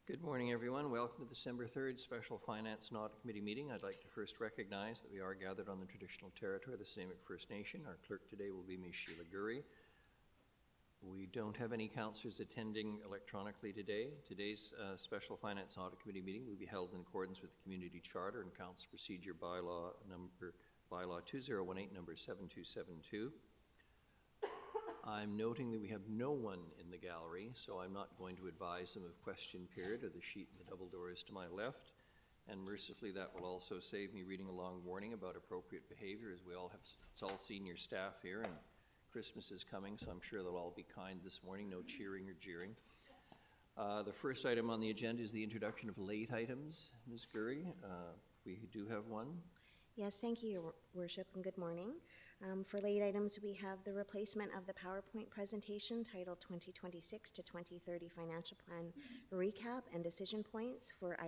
Good morning, everyone. Welcome to the December 3rd Special Finance and Audit Committee meeting. I'd like to first recognize that we are gathered on the traditional territory of the Samick First Nation. Our clerk today will be Ms. Sheila Gurry. We don't have any councillors attending electronically today. Today's Special Finance and Audit Committee meeting will be held in accordance with the Community Charter and Council Procedure Bylaw 2018, number 7272. I'm noting that we have no one in the gallery, so I'm not going to advise them of question period or the sheet in the double doors to my left. And mercifully, that will also save me reading a long warning about appropriate behavior, as we all have, it's all senior staff here, and Christmas is coming, so I'm sure they'll all be kind this morning, no cheering or jeering. The first item on the agenda is the introduction of late items. Ms. Gurry, we do have one. Yes, thank you, Your Worship, and good morning. For late items, we have the replacement of the PowerPoint presentation titled 2026 to 2030 Financial Plan Recap and Decision Points for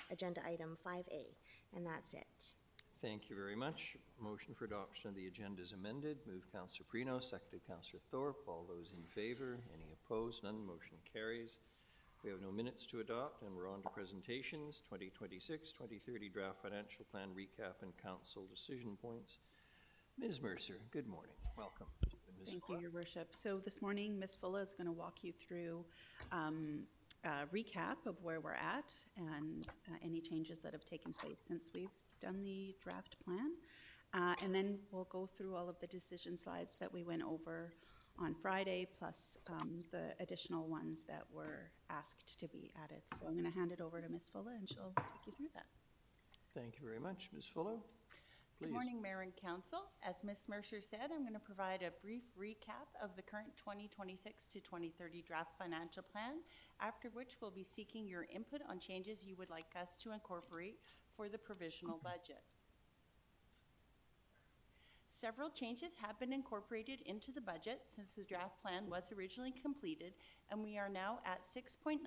agenda item 5A, and that's it. Thank you very much. Motion for adoption of the agenda is amended. Moved Councillor Prino, seconded Councillor Thorpe. All those in favor? Any opposed? None. Motion carries. We have no minutes to adopt, and we're on to presentations. 2026-2030 Draft Financial Plan Recap and Council Decision Points. Ms. Mercer, good morning. Welcome. Thank you, Your Worship. So this morning, Ms. Fulla is going to walk you through a recap of where we're at and any changes that have taken place since we've done the draft plan. And then we'll go through all of the decision slides that we went over on Friday, plus the additional ones that were asked to be added. So I'm going to hand it over to Ms. Fulla, and she'll take you through that. Thank you very much. Ms. Fulla, please. Good morning, Mayor and Council. As Ms. Mercer said, I'm going to provide a brief recap of the current 2026 to 2030 draft financial plan, after which we'll be seeking your input on changes you would like us to incorporate for the provisional budget. Several changes have been incorporated into the budget since the draft plan was originally completed, and we are now at 6.9%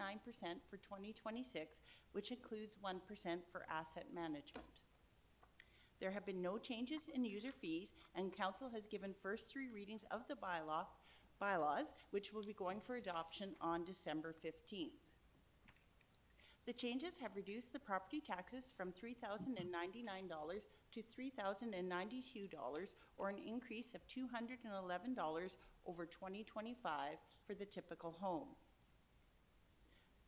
for 2026, which includes 1% for asset management. There have been no changes in user fees, and Council has given first 3 readings of the bylaws, which will be going for adoption on December 15th. The changes have reduced the property taxes from $3,099 to $3,092, or an increase of $211 over 2025 for the typical home.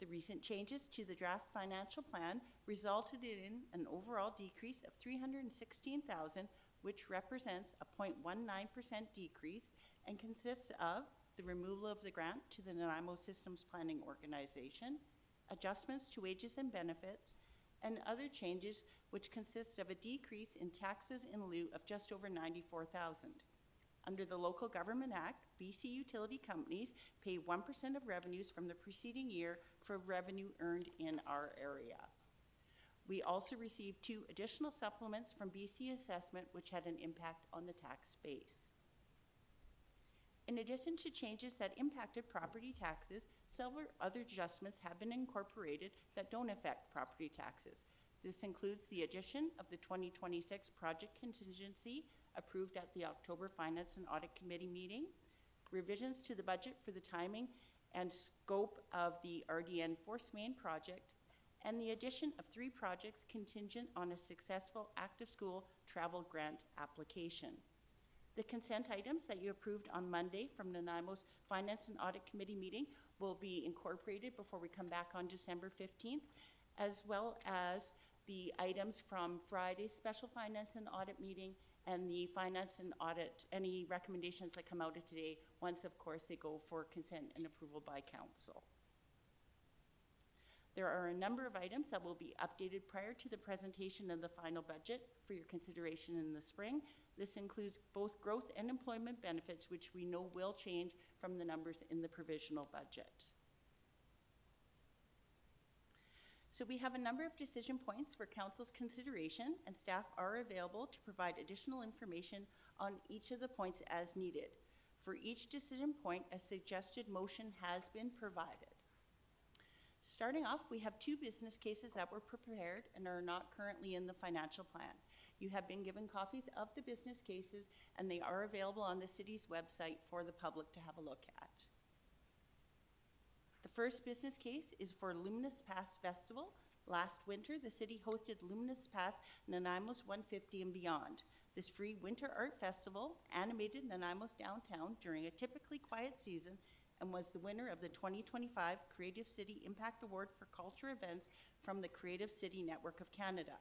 The recent changes to the draft financial plan resulted in an overall decrease of $316,000, which represents a 0.19% decrease and consists of the removal of the grant to the Nanaimo Systems Planning Organization, adjustments to wages and benefits, and other changes, which consists of a decrease in taxes in lieu of just over $94,000. Under the Local Government Act, BC utility companies pay 1% of revenues from the preceding year for revenue earned in our area. We also received 2 additional supplements from BC Assessment, which had an impact on the tax base. In addition to changes that impacted property taxes, several other adjustments have been incorporated that don't affect property taxes. This includes the addition of the 2026 project contingency approved at the October Finance and Audit Committee meeting, revisions to the budget for the timing and scope of the RDN Force Main project, and the addition of 3 projects contingent on a successful active school travel grant application. The consent items that you approved on Monday from Nanaimo's Finance and Audit Committee meeting will be incorporated before we come back on December 15th, as well as the items from Friday's Special Finance and Audit meeting and the Finance and Audit, any recommendations that come out of today, once, of course, they go for consent and approval by Council. There are a number of items that will be updated prior to the presentation of the final budget for your consideration in the spring. This includes both growth and employment benefits, which we know will change from the numbers in the provisional budget. So we have a number of decision points for Council's consideration, and staff are available to provide additional information on each of the points as needed. For each decision point, a suggested motion has been provided. Starting off, we have 2 business cases that were prepared and are not currently in the financial plan. You have been given copies of the business cases, and they are available on the city's website for the public to have a look at. The first business case is for Luminous Pass Festival. Last winter, the city hosted Luminous Pass Nanaimo's 150 and Beyond. This free winter art festival animated Nanaimo's downtown during a typically quiet season and was the winner of the 2025 Creative City Impact Award for Culture Events from the Creative City Network of Canada.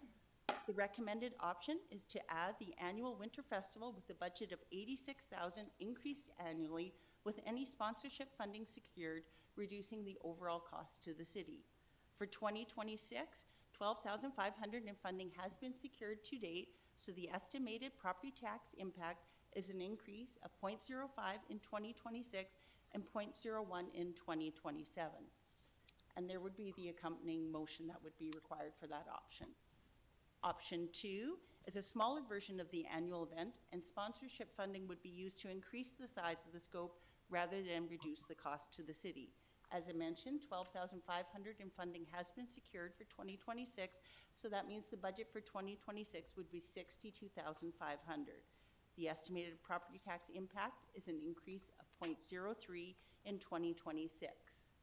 The recommended option is to add the annual winter festival with a budget of $86,000 increased annually with any sponsorship funding secured, reducing the overall cost to the city. For 2026, $12,500 in funding has been secured to date, so the estimated property tax impact is an increase of 0.05 in 2026 and 0.01 in 2027. And there would be the accompanying motion that would be required for that option. Option 2 is a smaller version of the annual event, and sponsorship funding would be used to increase the size of the scope rather than reduce the cost to the city. As I mentioned, $12,500 in funding has been secured for 2026, so that means the budget for 2026 would be $62,500. The estimated property tax impact is an increase of 0.03 in 2026.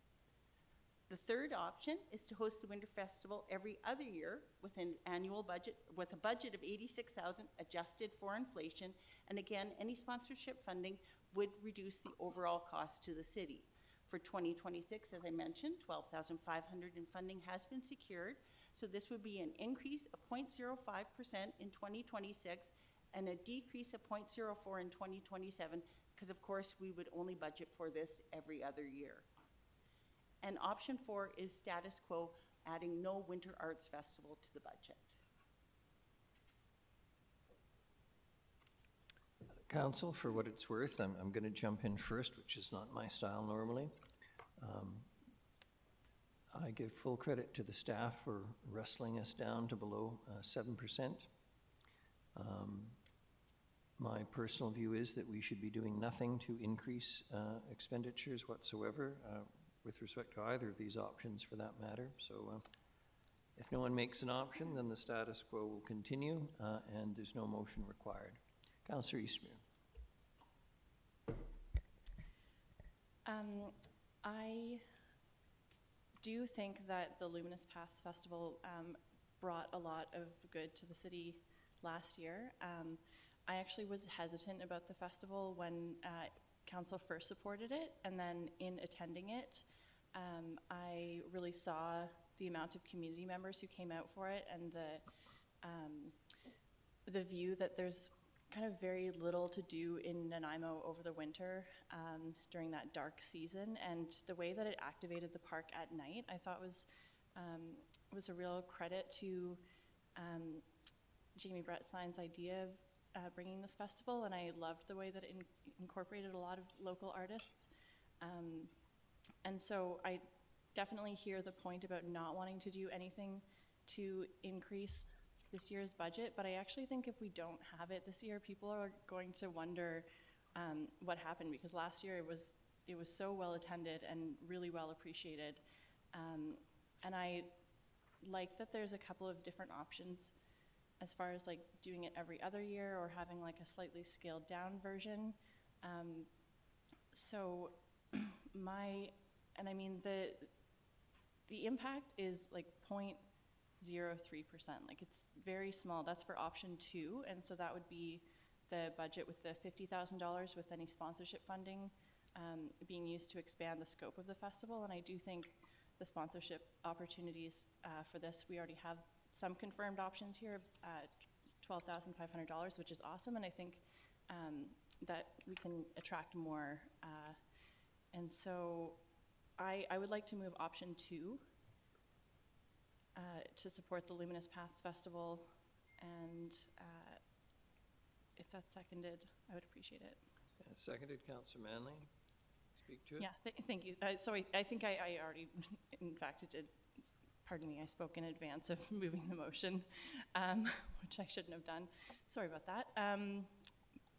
The third option is to host the Winter Festival every other year with an annual budget, with a budget of $86,000 adjusted for inflation, and again, any sponsorship funding would reduce the overall cost to the city. For 2026, as I mentioned, $12,500 in funding has been secured, so this would be an increase of 0.05% in 2026 and a decrease of 0.04 in 2027, because of course we would only budget for this every other year. And option 4 is status quo, adding no Winter Arts Festival to the budget. Council, for what it's worth, I'm going to jump in first, which is not my style normally. I give full credit to the staff for wrestling us down to below 7%. My personal view is that we should be doing nothing to increase expenditures whatsoever with respect to either of these options for that matter. So if no one makes an option, then the status quo will continue and there's no motion required. Councillor Eastmere. I do think that the Luminous Pass Festival brought a lot of good to the city last year. I actually was hesitant about the festival when council first supported it, and then in attending it, I really saw the amount of community members who came out for it and the view that there's kind of very little to do in Nanaimo over the winter during that dark season, and the way that it activated the park at night I thought was a real credit to Jamie Brettsine's idea of bringing this festival, and I loved the way that it incorporated a lot of local artists. And so I definitely hear the point about not wanting to do anything to increase this year's budget, but I actually think if we don't have it this year, people are going to wonder what happened, because last year it was so well attended and really well appreciated. And I like that there's a couple of different options as far as like doing it every other year or having like a slightly scaled down version. So the impact is like 0.03%, like it's very small. That's for option 2, and so that would be the budget with the $50,000 with any sponsorship funding being used to expand the scope of the festival. And I do think the sponsorship opportunities for this, we already have some confirmed options here, $12,500, which is awesome, and I think that we can attract more. And so I would like to move option 2 to support the Luminous Pass Festival, and if that's seconded, I would appreciate it. Seconded, Councillor Manley. Speak to it. Yeah, thank you. So I think I already, in fact, it did. Pardon me, I spoke in advance of moving the motion, which I shouldn't have done. Sorry about that.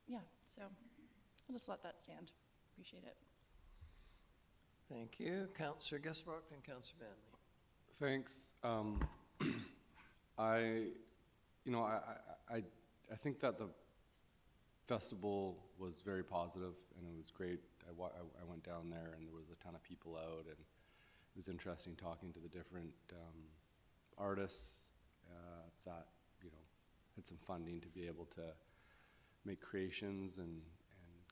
Yeah, so I'll just let that stand. Appreciate it. Thank you. Councillor Gessbrock, then Councillor Manley. Thanks. I think that the festival was very positive and it was great. I went down there and there was a ton of people out, and was interesting talking to the different artists that, you know, had some funding to be able to make creations and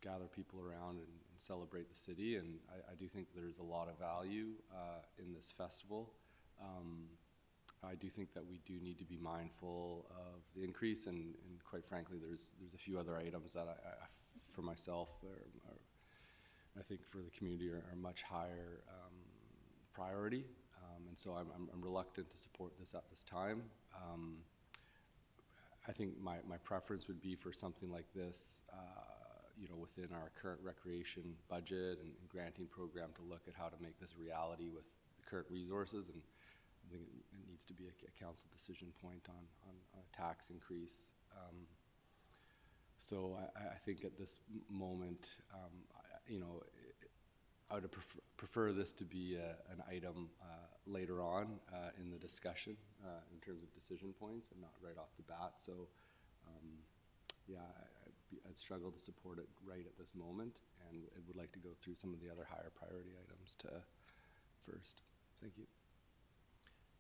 gather people around and celebrate the city. And I do think there's a lot of value in this festival. I do think that we do need to be mindful of the increase, and quite frankly, there's a few other items that I for myself, I think for the community are much higher priority, and so I'm reluctant to support this at this time. I think my preference would be for something like this, you know, within our current recreation budget and granting program, to look at how to make this a reality with the current resources. And I think it needs to be a council decision point on a tax increase. So I think at this moment, you know, I would prefer this to be an item later on in the discussion in terms of decision points, and not right off the bat. So yeah, I'd struggle to support it right at this moment, and would like to go through some of the other higher priority items first. Thank you.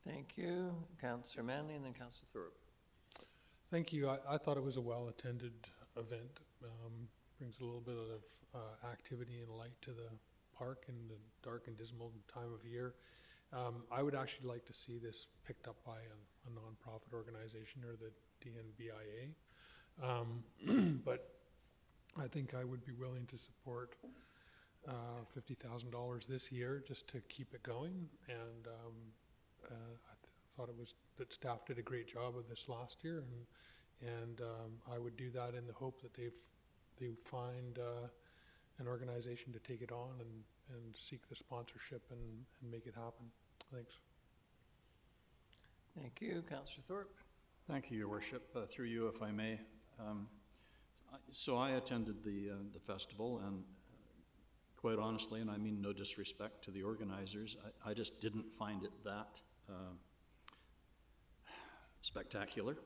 Thank you. Councillor Manley and then Councillor Thorpe. Thank you. I thought it was a well-attended event. Brings a little bit of activity and light to the park in the dark and dismal time of year. I would actually like to see this picked up by a nonprofit organization or the DNBIA. But I think I would be willing to support $50,000 this year just to keep it going. And I thought that staff did a great job of this last year, and I would do that in the hope that they find an organization to take it on and seek the sponsorship and make it happen. Thanks. Thank you. Councillor Thorpe. Thank you, Your Worship. Through you, if I may. So I attended the festival, and quite honestly, and I mean no disrespect to the organizers, I just didn't find it that spectacular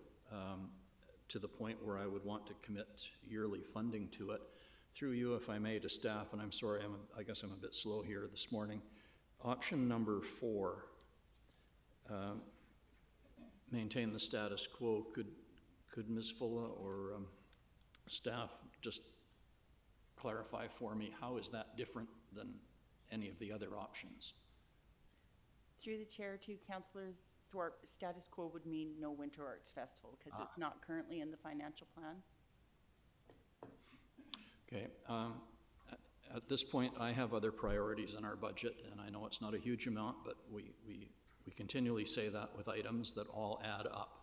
to the point where I would want to commit yearly funding to it. Through you, if I may, to staff, and I'm sorry, I guess I'm a bit slow here this morning. Option number 4, maintain the status quo. Could Ms. Fulla or staff just clarify for me, how is that different than any of the other options? Through the chair to Councillor Thorpe, status quo would mean no Winter Arts Festival because it's not currently in the financial plan. Okay. At this point, I have other priorities in our budget, and I know it's not a huge amount, but we continually say that with items that all add up.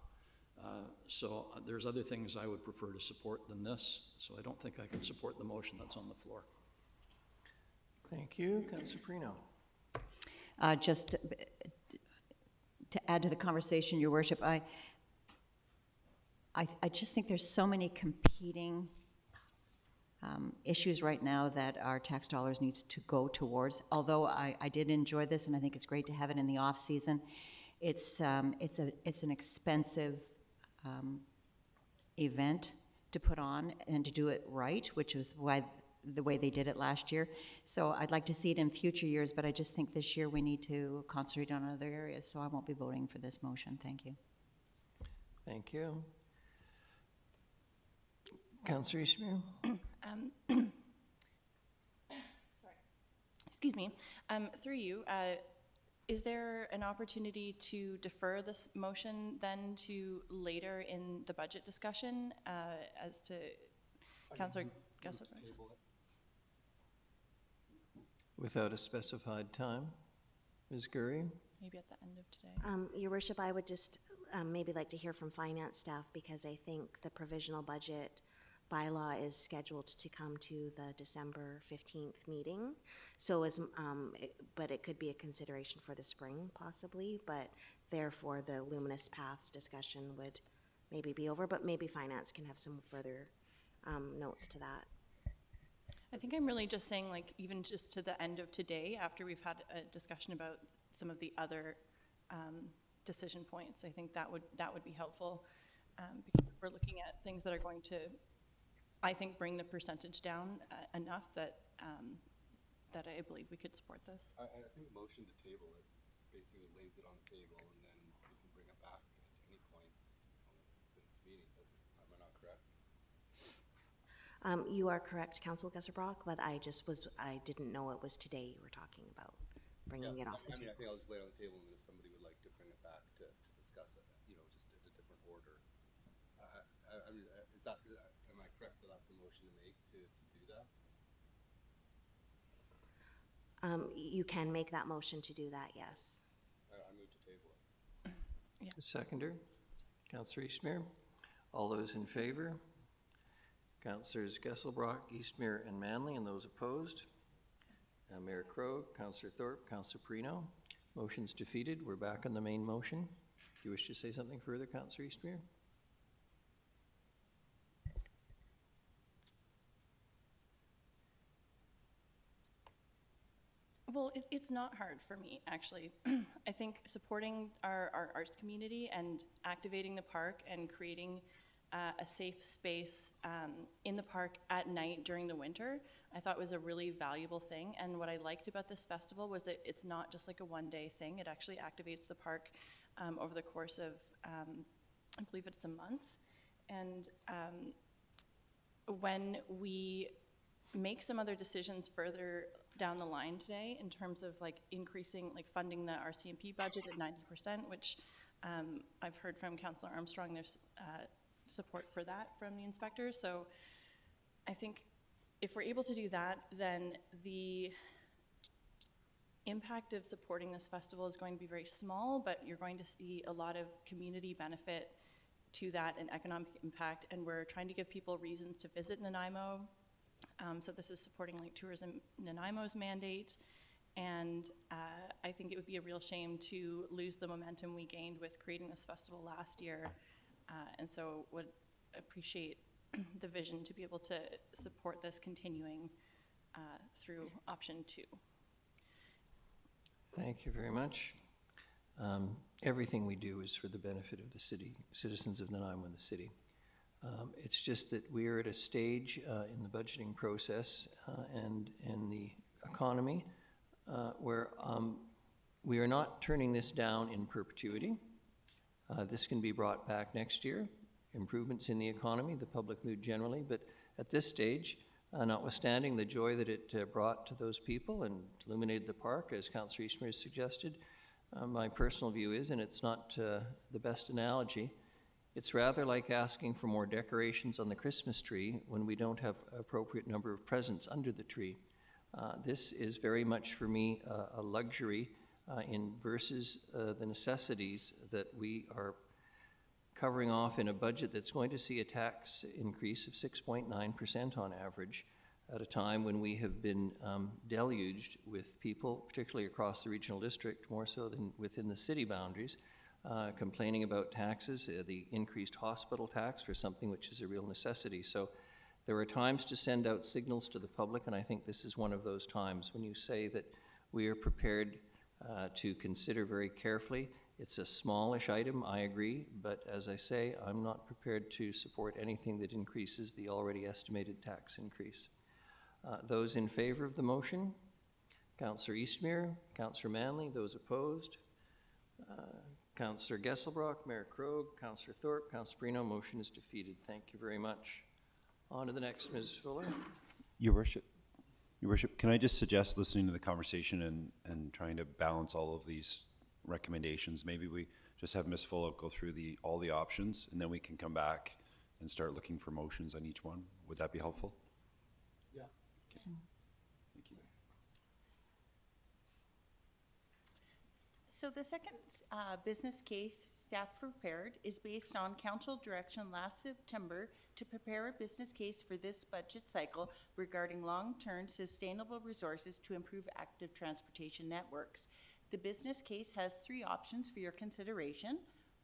So there's other things I would prefer to support than this, so I don't think I can support the motion that's on the floor. Thank you. Councillor Perino. Just to add to the conversation, Your Worship, I just think there's so many competing issues right now that our tax dollars needs to go towards. Although I did enjoy this, and I think it's great to have it in the off season. It's an expensive event to put on and to do it right, which is why the way they did it last year. So I'd like to see it in future years, but I just think this year we need to concentrate on other areas. So I won't be voting for this motion. Thank you. Thank you. Councillor Eastmere. Sorry. Excuse me. Through you, is there an opportunity to defer this motion then to later in the budget discussion as to Councillor Gessler? Without a specified time. Ms. Gurry. Maybe at the end of today. Your Worship, I would just maybe like to hear from finance staff, because I think the provisional budget bylaw is scheduled to come to the December 15th meeting. So but it could be a consideration for the spring possibly, but therefore the Luminous Paths discussion would maybe be over, but maybe finance can have some further notes to that. I think I'm really just saying, like, even just to the end of today, after we've had a discussion about some of the other decision points, I think that would be helpful, because we're looking at things that are going to, I think, bring the percentage down enough that that I believe we could support this. I think motion to table it basically lays it on the table, and then we can bring it back at any point within this meeting. Am I not correct? You are correct, Council Gusserbrock, but I didn't know it was today you were talking about bringing it off the I mean, I table. think I'll just lay it on the table, and then if somebody would like to bring it back to discuss it, just in a different order. I mean, am I correct that that's the motion to make to do that? You can make that motion to do that, yes. I move to table it. The seconder, Councillor Eastmere. All those in favor? Councillors Gesselbrock, Eastmere, and Manley, and those opposed? Mayor Krogh, Councillor Thorpe, Councillor Perino. Motion's defeated. We're back on the main motion. Do you wish to say something further, Councillor Eastmere? Well, it's not hard for me, actually. I think supporting our arts community and activating the park and creating a safe space in the park at night during the winter, I thought was a really valuable thing. And what I liked about this festival was that it's not just like a one-day thing. It actually activates the park over the course of, I believe it's a month. And when we make some other decisions further down the line today in terms of like increasing, like funding the RCMP budget at 90%, which I've heard from Councillor Armstrong, there's support for that from the inspectors. So I think if we're able to do that, then the impact of supporting this festival is going to be very small, but you're going to see a lot of community benefit to that and economic impact. And we're trying to give people reasons to visit Nanaimo. So this is supporting like Tourism Nanaimo's mandate. And I think it would be a real shame to lose the momentum we gained with creating this festival last year. And so would appreciate the vision to be able to support this continuing through option 2. Thank you very much. Everything we do is for the benefit of the city, citizens of Nanaimo and the city. It's just that we are at a stage in the budgeting process and in the economy where we are not turning this down in perpetuity. This can be brought back next year, improvements in the economy, the public mood generally, but at this stage, notwithstanding the joy that it brought to those people and illuminated the park, as Councillor Eastmere suggested, my personal view is, and it's not the best analogy, it's rather like asking for more decorations on the Christmas tree when we don't have an appropriate number of presents under the tree. This is very much for me a luxury in versus the necessities that we are covering off in a budget that's going to see a tax increase of 6.9% on average at a time when we have been deluged with people, particularly across the regional district, more so than within the city boundaries, complaining about taxes, the increased hospital tax for something which is a real necessity. So there are times to send out signals to the public, and I think this is one of those times when you say that we are prepared to consider very carefully. It's a smallish item, I agree, but as I say, I'm not prepared to support anything that increases the already estimated tax increase. Those in favor of the motion? Councillor Eastmere, Councillor Manley, those opposed? Councillor Gesselbrock, Mayor Krogh, Councillor Thorpe, Councillor Perino, motion is defeated. Thank you very much. On to the next, Ms. Fuller. Your Worship, can I just suggest, listening to the conversation and trying to balance all of these recommendations, maybe we just have Ms. Fuller go through all the options, and then we can come back and start looking for motions on each one. Would that be helpful? Yeah. Okay. Thank you. So the second business case staff prepared is based on council direction last September to prepare a business case for this budget cycle regarding long-term sustainable resources to improve active transportation networks. The business case has 3 options for your consideration.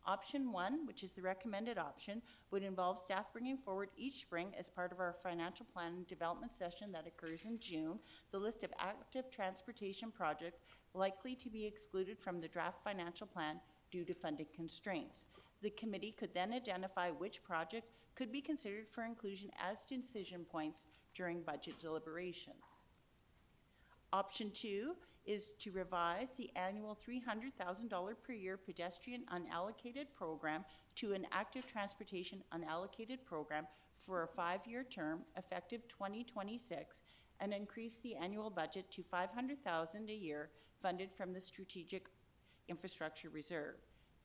Option 1, which is the recommended option, would involve staff bringing forward each spring as part of our financial plan development session that occurs in June, the list of active transportation projects likely to be excluded from the draft financial plan due to funding constraints. The committee could then identify which project could be considered for inclusion as decision points during budget deliberations. Option 2 is to revise the annual $300,000 per year pedestrian unallocated program to an active transportation unallocated program for a 5-year term effective 2026 and increase the annual budget to $500,000 a year funded from the Strategic Infrastructure Reserve.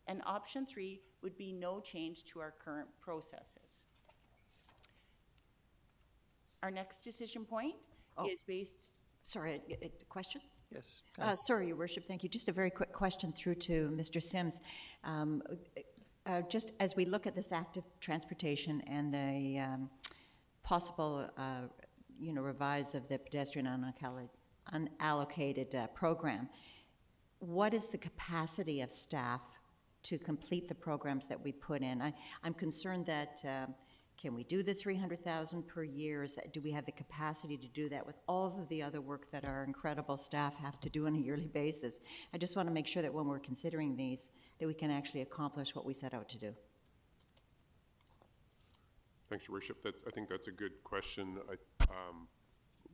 And option 3 would be no change to our current processes. Our next decision point is based. Sorry, a question? Yes. Sorry, Your Worship, thank you. Just a very quick question through to Mr. Sims. Just as we look at this active transportation and the possible, revise of the pedestrian unallocated program, what is the capacity of staff to complete the programs that we put in? I'm concerned that can we do the 300,000 per year? Do we have the capacity to do that with all of the other work that our incredible staff have to do on a yearly basis? I just want to make sure that when we're considering these, that we can actually accomplish what we set out to do. Thanks, Your Worship. I think that's a good question.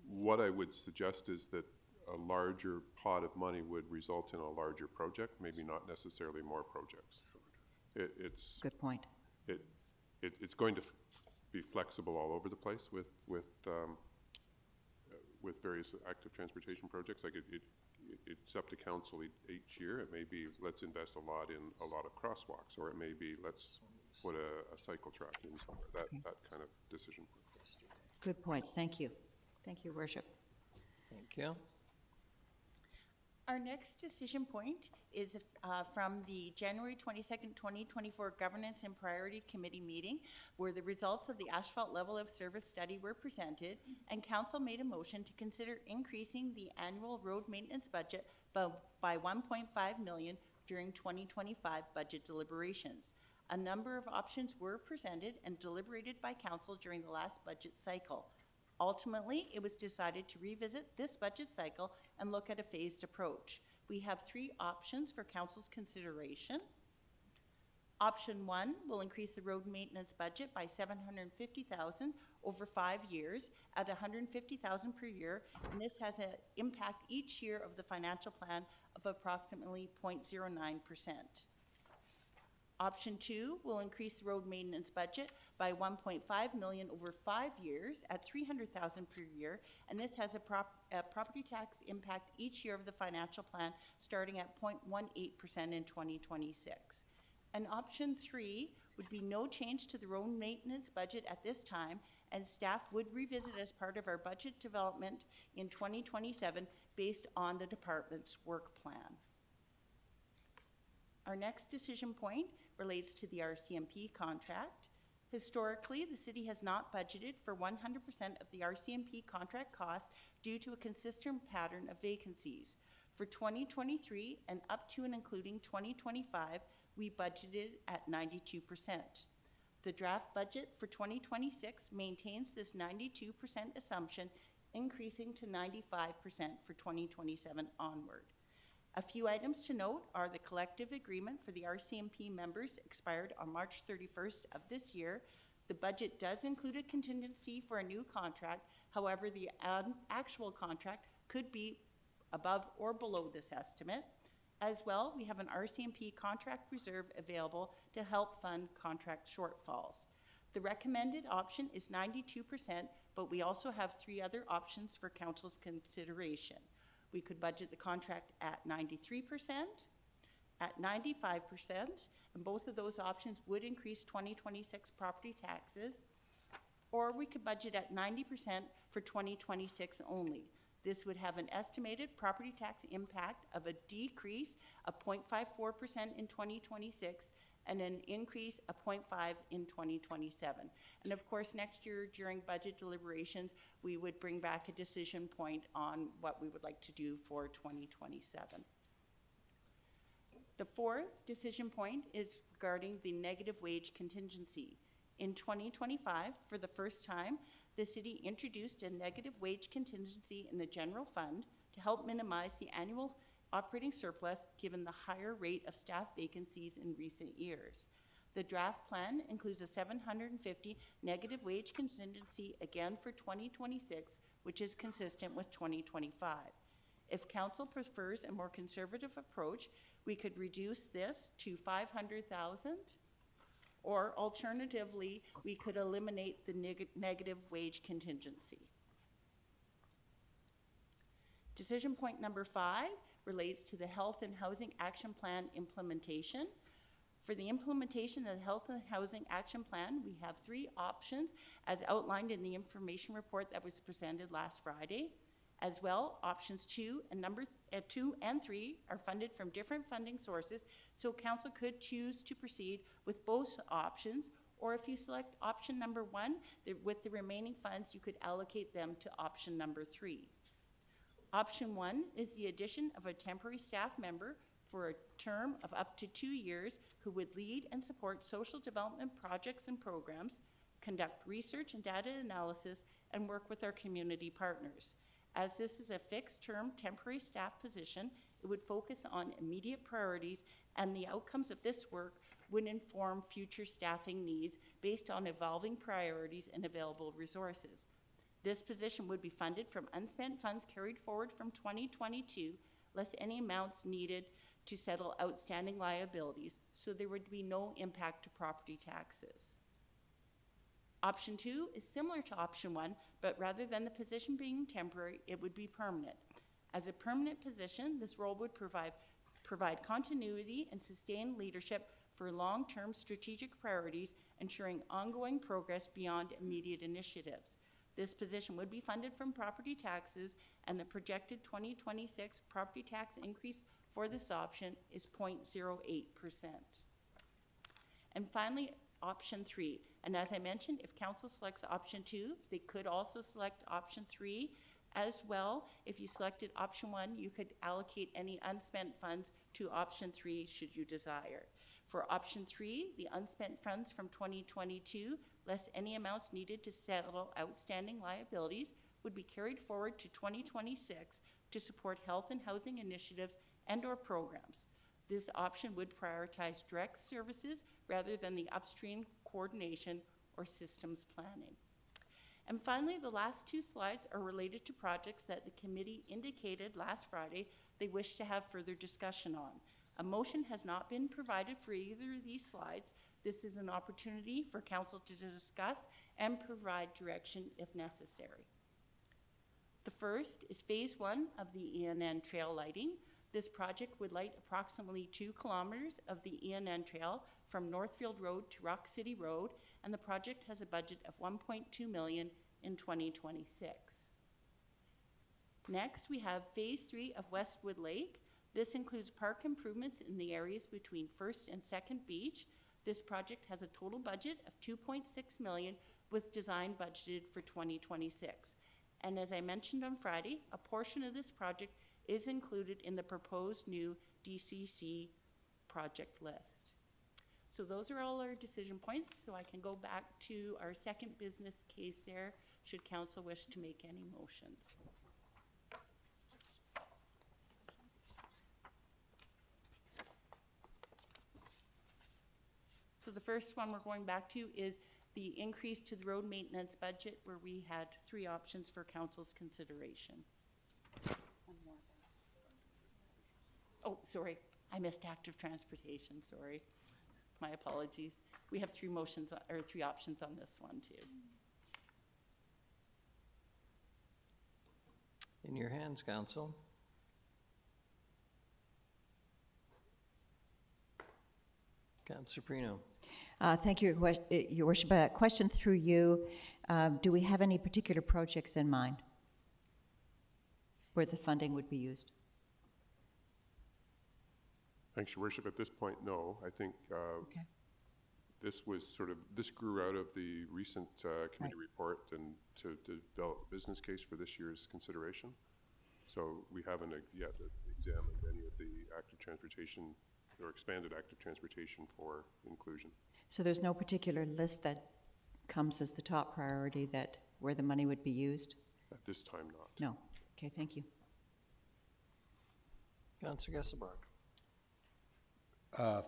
What I would suggest is that a larger pot of money would result in a larger project, maybe not necessarily more projects. It's good point. It's going to be flexible all over the place with various active transportation projects. Like it's up to council each year. It may be let's invest a lot in a lot of crosswalks, or it may be let's put a cycle track in somewhere. That kind of decision. Good points. Thank you. Thank you, Worship. Thank you. Our next decision point is from the January 22nd, 2024 Governance and Priority Committee meeting, where the results of the asphalt level of service study were presented, and Council made a motion to consider increasing the annual road maintenance budget by $1.5 million during 2025 budget deliberations. A number of options were presented and deliberated by Council during the last budget cycle. Ultimately, it was decided to revisit this budget cycle and look at a phased approach. We have 3 options for Council's consideration. Option 1 will increase the road maintenance budget by $750,000 over 5 years at $150,000 per year, and this has an impact each year of the financial plan of approximately 0.09%. Option 2 will increase the road maintenance budget by $1.5 million over 5 years at $300,000 per year, and this has a property tax impact each year of the financial plan, starting at 0.18% in 2026. And option 3 would be no change to the road maintenance budget at this time, and staff would revisit as part of our budget development in 2027 based on the department's work plan. Our next decision point relates to the RCMP contract. Historically, the city has not budgeted for 100% of the RCMP contract costs due to a consistent pattern of vacancies. For 2023 and up to and including 2025, we budgeted at 92%. The draft budget for 2026 maintains this 92% assumption, increasing to 95% for 2027 onward. A few items to note are the collective agreement for the RCMP members expired on March 31st of this year. The budget does include a contingency for a new contract. However, the actual contract could be above or below this estimate. As well, we have an RCMP contract reserve available to help fund contract shortfalls. The recommended option is 92%, but we also have 3 other options for Council's consideration. We could budget the contract at 93%, at 95%, and both of those options would increase 2026 property taxes, or we could budget at 90% for 2026 only. This would have an estimated property tax impact of a decrease of 0.54% in 2026 and an increase of 0.5% in 2027. And of course, next year during budget deliberations, we would bring back a decision point on what we would like to do for 2027. The 4th decision point is regarding the negative wage contingency. In 2025, for the first time, the city introduced a negative wage contingency in the general fund to help minimize the annual operating surplus given the higher rate of staff vacancies in recent years. The draft plan includes a $750 negative wage contingency again for 2026, which is consistent with 2025. If council prefers a more conservative approach, we could reduce this to 500,000, or alternatively, we could eliminate the negative wage contingency. Decision point number 5 relates to the Health and Housing Action Plan implementation. For the implementation of the Health and Housing Action Plan, we have 3 options as outlined in the information report that was presented last Friday. As well, options 2 and 3 are funded from different funding sources, so council could choose to proceed with both options, or if you select option number 1, with the remaining funds, you could allocate them to option number 3. Option 1 is the addition of a temporary staff member for a term of up to 2 years who would lead and support social development projects and programs, conduct research and data analysis, and work with our community partners. As this is a fixed-term temporary staff position, it would focus on immediate priorities, and the outcomes of this work would inform future staffing needs based on evolving priorities and available resources. This position would be funded from unspent funds carried forward from 2022, less any amounts needed to settle outstanding liabilities, so there would be no impact to property taxes. Option 2 is similar to option 1, but rather than the position being temporary, it would be permanent. As a permanent position, this role would provide continuity and sustained leadership for long-term strategic priorities, ensuring ongoing progress beyond immediate initiatives. This position would be funded from property taxes, and the projected 2026 property tax increase for this option is 0.08%. And finally, option 3. And as I mentioned, if council selects option 2, they could also select option 3 as well. If you selected option 1, you could allocate any unspent funds to option 3 should you desire. For option 3, the unspent funds from 2022, less any amounts needed to settle outstanding liabilities, would be carried forward to 2026 to support health and housing initiatives and/or programs. This option would prioritize direct services rather than the upstream coordination or systems planning. And finally, the last 2 slides are related to projects that the committee indicated last Friday they wish to have further discussion on. A motion has not been provided for either of these slides. This is an opportunity for council to discuss and provide direction if necessary. The first is phase 1 of the ENN trail lighting. This project would light approximately 2 kilometers of the ENN trail from Northfield Road to Rock City Road, and the project has a budget of $1.2 million in 2026. Next, we have phase 3 of Westwood Lake. This includes park improvements in the areas between First and Second Beach. This project has a total budget of $2.6 million with design budgeted for 2026. And as I mentioned on Friday, a portion of this project is included in the proposed new DCC project list. So those are all our decision points, so I can go back to our second business case there, should council wish to make any motions. So the first one we're going back to is the increase to the road maintenance budget, where we had 3 options for council's consideration. Oh, sorry, I missed active transportation, sorry. My apologies. We have 3 motions, or 3 options on this one too. In your hands, council. Councilor Prino. Thank you, Your Worship. A question through you. Do we have any particular projects in mind where the funding would be used? Thanks, Your Worship. At this point, no. I think Okay. this grew out of the recent committee report and to develop a business case for this year's consideration. So we haven't yet examined any of the active transportation or expanded active transportation for inclusion. So there's no particular list that comes as the top priority that where the money would be used? At this time, not. No. Okay, thank you. Councilor Gesselbach.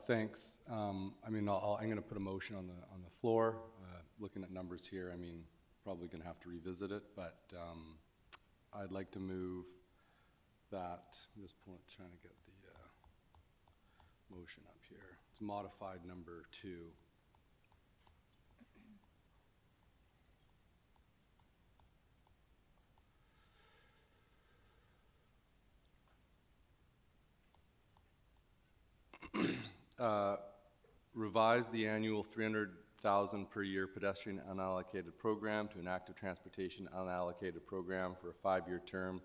Thanks. I mean, I'm going to put a motion on the floor. Looking at numbers here, I mean, probably going to have to revisit it, but I'd like to move that, I'm just trying to get the motion up here. It's modified number 2. Revise the annual 300,000 per year pedestrian unallocated program to an active transportation unallocated program for a 5-year term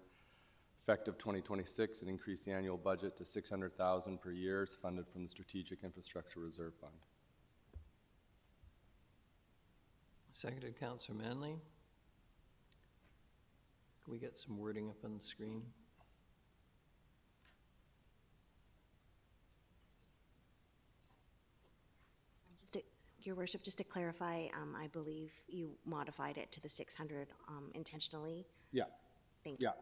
effective 2026, and increase the annual budget to 600,000 per year is funded from the Strategic Infrastructure Reserve Fund. Seconded, Councillor Manley. Can we get some wording up on the screen? Your Worship, just to clarify, I believe you modified it to the 600 intentionally. Yeah. Thank you. Yeah,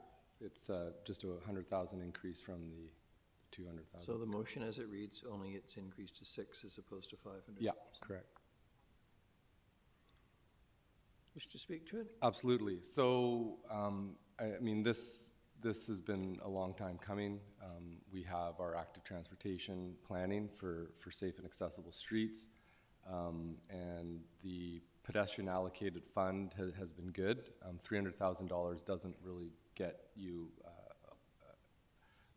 it's just a 100,000 increase from the 200,000. So the motion as it reads, only it's increased to 6 as opposed to 500? Yeah, correct. Wish to speak to it? Absolutely. So, I mean, this has been a long time coming. We have our active transportation planning for safe and accessible streets. And the pedestrian allocated fund has been good. $300,000 doesn't really get you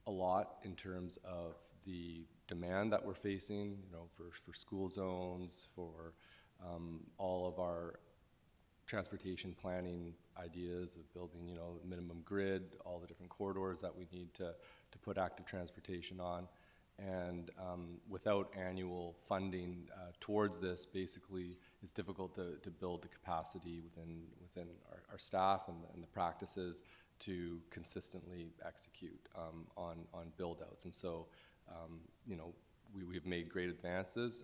a lot in terms of the demand that we're facing, you know, for school zones, for all of our transportation planning ideas of building, you know, minimum grid, all the different corridors that we need to put active transportation on. And without annual funding towards this, basically, it's difficult to build the capacity within our staff and the practices to consistently execute on build-outs. And so, you know, we've made great advances,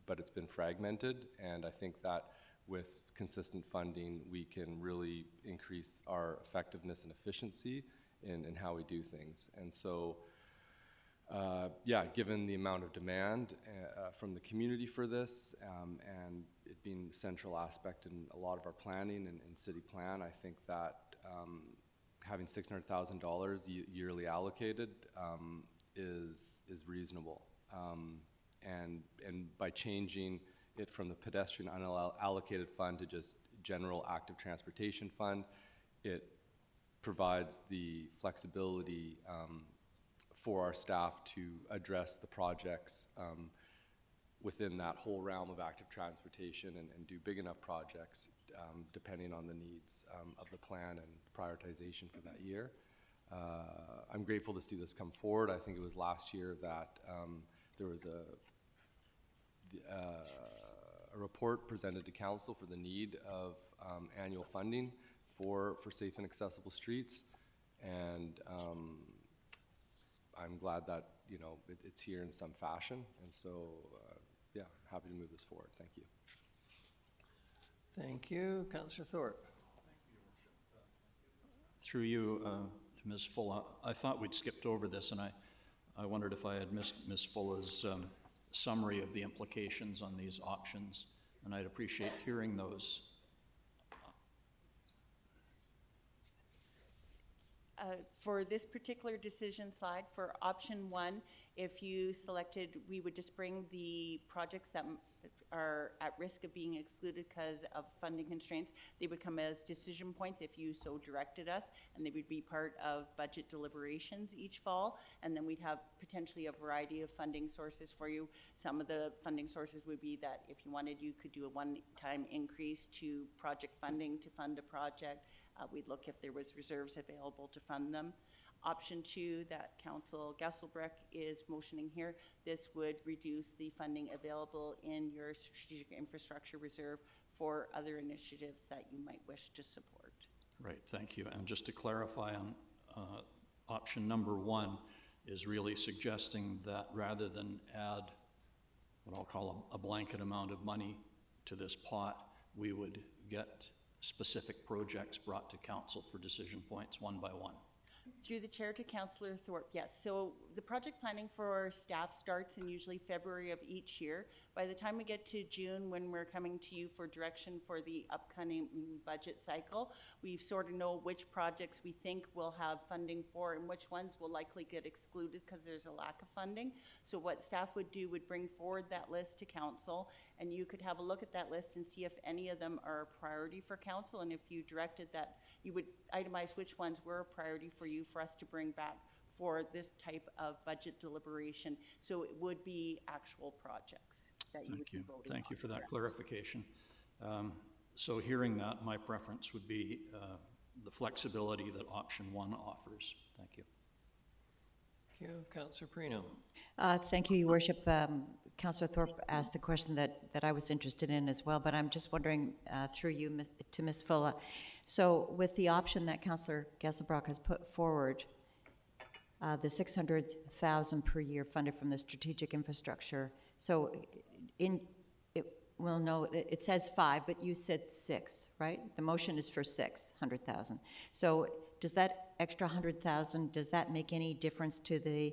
but it's been fragmented, and I think that with consistent funding, we can really increase our effectiveness and efficiency in how we do things. And so, yeah, given the amount of demand from the community for this, and it being a central aspect in a lot of our planning and city plan, I think that having $600,000 yearly allocated is reasonable. And by changing it from the pedestrian unallocated fund to just general active transportation fund, it provides the flexibility for our staff to address the projects within that whole realm of active transportation and do big enough projects depending on the needs of the plan and prioritization for that year. I'm grateful to see this come forward. I think it was last year that there was a report presented to council for the need of annual funding for safe and accessible streets, and I'm glad that, you know, it's here in some fashion, and so yeah, happy to move this forward. Thank you. Thank you. Councillor Thorpe. Through you, Ms. Fulla, I thought we'd skipped over this, and I wondered if I had missed Ms. Fulla's summary of the implications on these options, and I'd appreciate hearing those. For this particular decision slide, for option 1, if you selected, we would just bring the projects that are at risk of being excluded because of funding constraints. They would come as decision points if you so directed us, and they would be part of budget deliberations each fall. And then we'd have potentially a variety of funding sources for you. Some of the funding sources would be that if you wanted, you could do a one-time increase to project funding to fund a project. We'd look if there was reserves available to fund them. Option 2 that Council Gasselbrecht is motioning here, this would reduce the funding available in your Strategic Infrastructure Reserve for other initiatives that you might wish to support. Right, thank you. And just to clarify on option number 1 is really suggesting that rather than add what I'll call a blanket amount of money to this pot, we would get specific projects brought to council for decision points one by one. Through the chair to Councillor Thorpe, yes. So the project planning for staff starts in usually February of each year. By the time we get to June, when we're coming to you for direction for the upcoming budget cycle, we sort of know which projects we think we'll have funding for and which ones will likely get excluded because there's a lack of funding. So what staff would do would bring forward that list to council, and you could have a look at that list and see if any of them are a priority for council, and if you directed that, you would itemize which ones were a priority for you for us to bring back for this type of budget deliberation. So it would be actual projects that you would Thank be you. voting Thank you on. for that clarification. So hearing that, my preference would be the flexibility that option 1 offers. Thank you. Thank you. Councillor Perino. Thank you, Your Worship. Councillor Thorpe asked the question that I was interested in as well, but I'm just wondering through you to Ms. Fulla. So with the option that Councillor Gesselbrock has put forward, the 600,000 per year funded from the strategic infrastructure. So it says 5, but you said 6, right? The motion is for 600,000. So does that extra 100,000, does that make any difference to the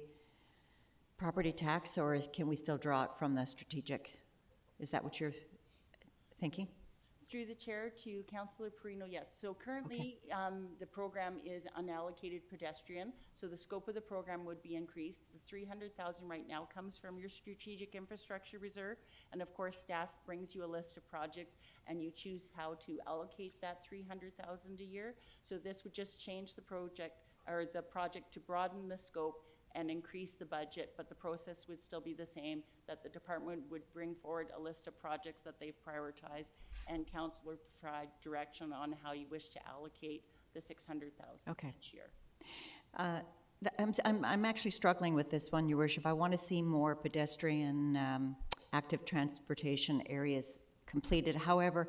property tax, or can we still draw it from the strategic? Is that what you're thinking? Through the chair to Councillor Perino, yes. So currently, the program is unallocated pedestrian, so the scope of the program would be increased. The 300,000 right now comes from your strategic infrastructure reserve, and of course, staff brings you a list of projects, and you choose how to allocate that 300,000 a year. So this would just change the project to broaden the scope and increase the budget, but the process would still be the same, that the department would bring forward a list of projects that they've prioritized, and council would provide direction on how you wish to allocate the 600,000 each year. I'm actually struggling with this one, Your Worship. I want to see more pedestrian active transportation areas completed. However,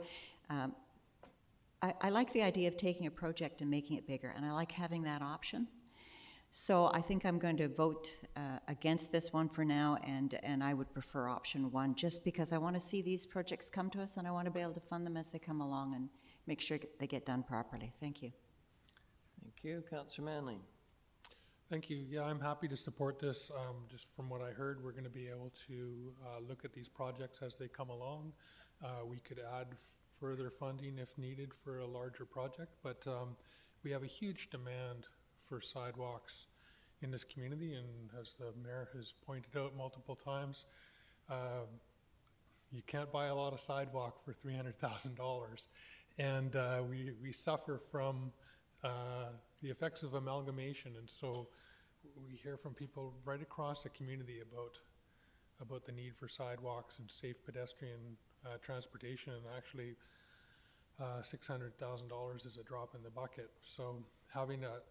I like the idea of taking a project and making it bigger, and I like having that option. So I think I'm going to vote against this one for now, and I would prefer option 1, just because I want to see these projects come to us, and I want to be able to fund them as they come along and make sure they get done properly. Thank you. Thank you. Councillor Manley. Thank you. Yeah, I'm happy to support this. Just from what I heard, we're going to be able to look at these projects as they come along. We could add further funding if needed for a larger project, but we have a huge demand for sidewalks in this community, and as the mayor has pointed out multiple times, you can't buy a lot of sidewalk for $300,000, and we suffer from the effects of amalgamation, and so we hear from people right across the community about the need for sidewalks and safe pedestrian transportation, and actually $600,000 is a drop in the bucket. So having a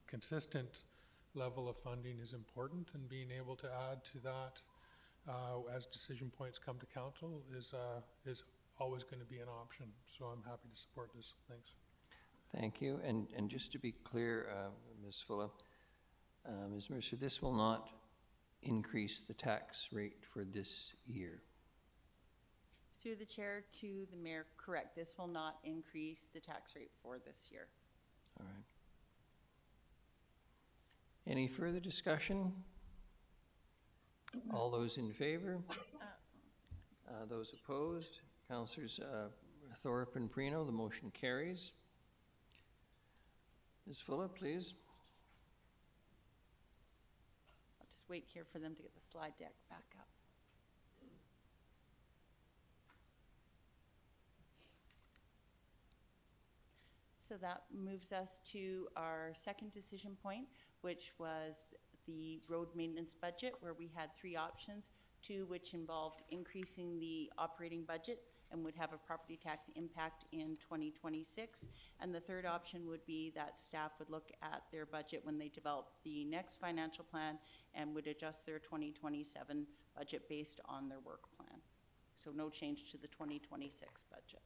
consistent level of funding is important, and being able to add to that as decision points come to council is always going to be an option. So I'm happy to support this. Thanks. Thank you. And just to be clear, Ms. Fulla, Ms. Mercer, this will not increase the tax rate for this year. Through the chair to the mayor, correct. This will not increase the tax rate for this year. All right. Any further discussion? All those in favor? Those opposed? Councillors Thorpe and Perino, the motion carries. Ms. Fulla, please. I'll just wait here for them to get the slide deck back up. So that moves us to our second decision point, which was the road maintenance budget, where we had 3 options, 2 which involved increasing the operating budget and would have a property tax impact in 2026. And the third option would be that staff would look at their budget when they develop the next financial plan and would adjust their 2027 budget based on their work plan. So no change to the 2026 budget.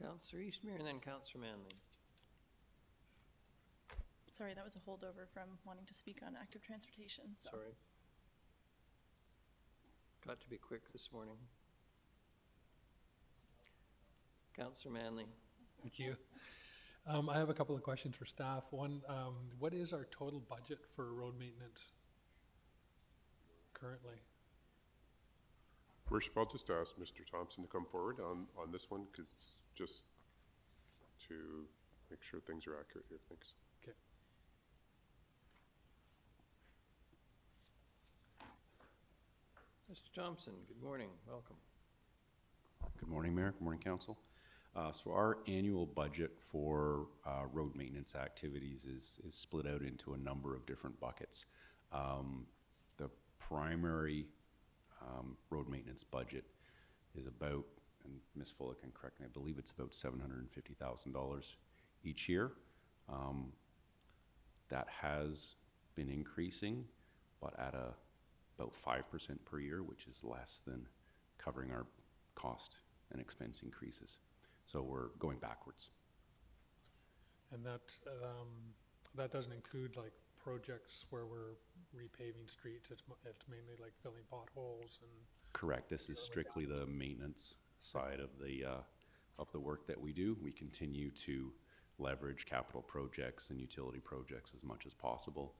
Councillor Eastmere and then Councillor Manley. Sorry, that was a holdover from wanting to speak on active transportation. So. Sorry. Got to be quick this morning. Councillor Manley. Thank you. I have a couple of questions for staff. One, what is our total budget for road maintenance currently? Worship, I'll just ask Mr. Thompson to come forward on this one, because just to make sure things are accurate here. Thanks. Okay. Mr. Thompson, good morning, welcome. Good morning, Mayor. Good morning, Council. So our annual budget for road maintenance activities is split out into a number of different buckets. The primary road maintenance budget is about, and Ms. Fuller can correct me, I believe it's about $750,000 each year. That has been increasing, but at about 5% per year, which is less than covering our cost and expense increases. So we're going backwards. And that doesn't include like projects where we're repaving streets. It's mainly like filling potholes and. Correct. This is strictly the maintenance side of the work that we do. We continue to leverage capital projects and utility projects as much as possible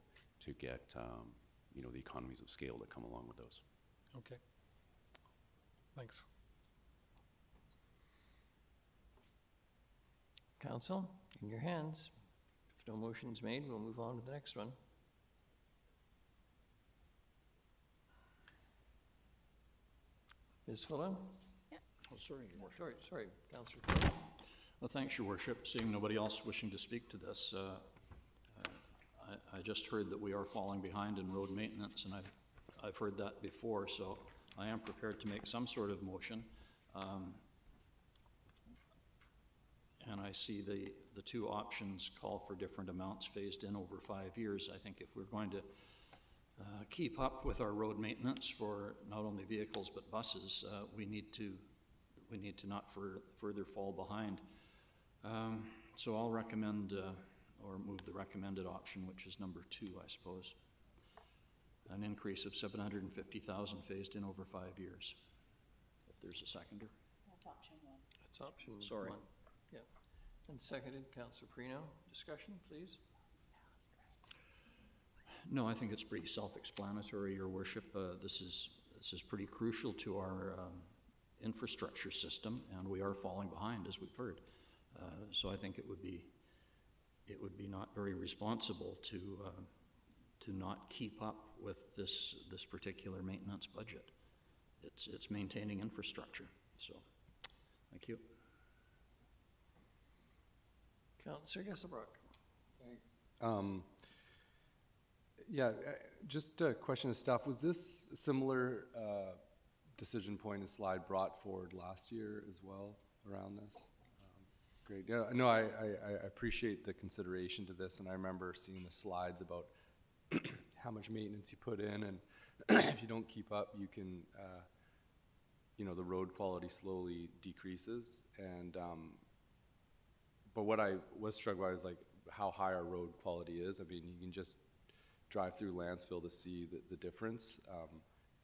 to get the economies of scale that come along with those. Okay. Thanks. Council, in your hands. If no motion's made, we'll move on to the next one. Ms. Fuller? Oh, sorry, Your Worship. Sorry, Councillor Fuller. Well, thanks, Your Worship. Seeing nobody else wishing to speak to this, I just heard that we are falling behind in road maintenance, and I've heard that before, so I am prepared to make some sort of motion. And I see the two options call for different amounts phased in over 5 years. I think if we're going to keep up with our road maintenance for not only vehicles but buses, we need to not further fall behind. So I'll recommend or move the recommended option, which is number 2, I suppose. An increase of $750,000 phased in over 5 years. If there's a seconder. That's option 1. That's option Sorry. 1. Yeah. And seconded, Councillor Perino. Discussion, please. No, I think it's pretty self-explanatory, Your Worship. This is pretty crucial to our infrastructure system, and we are falling behind, as we've heard. So I think it would be not very responsible to not keep up with this particular maintenance budget. It's maintaining infrastructure. So, thank you. Councillor Gesselbrock. Thanks. Yeah, just a question of staff. Was this a similar decision point and slide brought forward last year as well around this? Great. Yeah, no, I appreciate the consideration to this, and I remember seeing the slides about how much maintenance you put in, and if you don't keep up, you can, the road quality slowly decreases. And but what I was struck by was like how high our road quality is. I mean, you can just drive through Lansville to see the difference,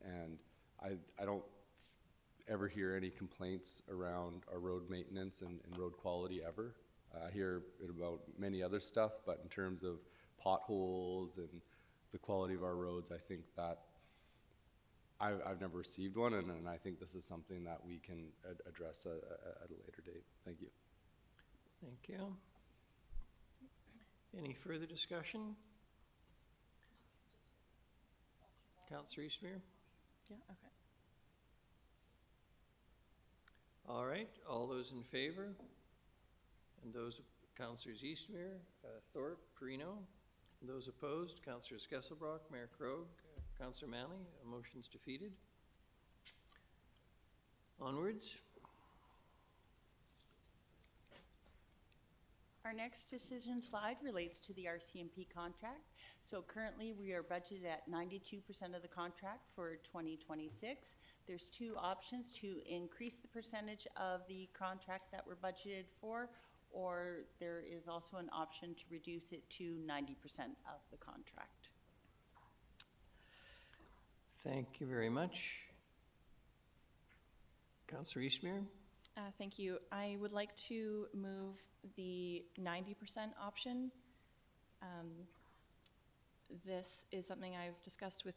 and I don't ever hear any complaints around our road maintenance and road quality ever. I hear it about many other stuff, but in terms of potholes and the quality of our roads, I think that I've never received one, and I think this is something that we can address at a later date. Thank you. Thank you. Any further discussion? Councillor Eastmere? Yeah, okay. All right, all those in favor? And those, Councillors Eastmere, Thorpe, Perino, and those opposed, Councillors Kesselbrock, Mayor Krogh, Councillor Manley, motion's defeated. Onwards. Our next decision slide relates to the RCMP contract. So currently we are budgeted at 92% of the contract for 2026. There's 2 options: to increase the percentage of the contract that we're budgeted for, or there is also an option to reduce it to 90% of the contract. Thank you very much. Councillor Eastmere? Thank you. I would like to move the 90% option. This is something I've discussed with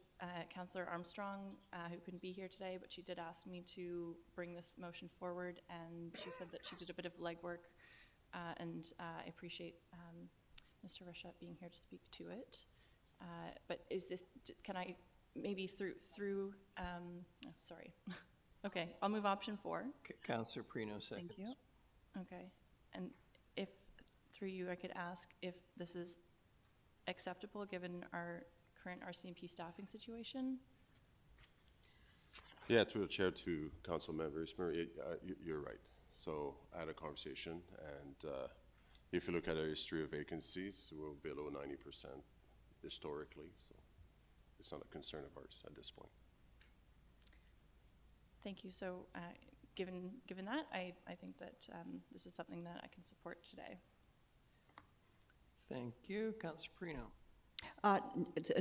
Councillor Armstrong, who couldn't be here today, but she did ask me to bring this motion forward, and she said that she did a bit of legwork, and I appreciate Mr. Rashad being here to speak to it. But is this, can I maybe through sorry. Okay, I'll move option 4. Councillor Prino seconds. Thank you. Okay, and if, through you, I could ask if this is acceptable given our current RCMP staffing situation? Yeah, through the chair to council members, Marie, you're right. So I had a conversation, and if you look at our history of vacancies, we're below 90% historically, so it's not a concern of ours at this point. Thank you. So given that, I think that this is something that I can support today. Thank you. Councillor Prino.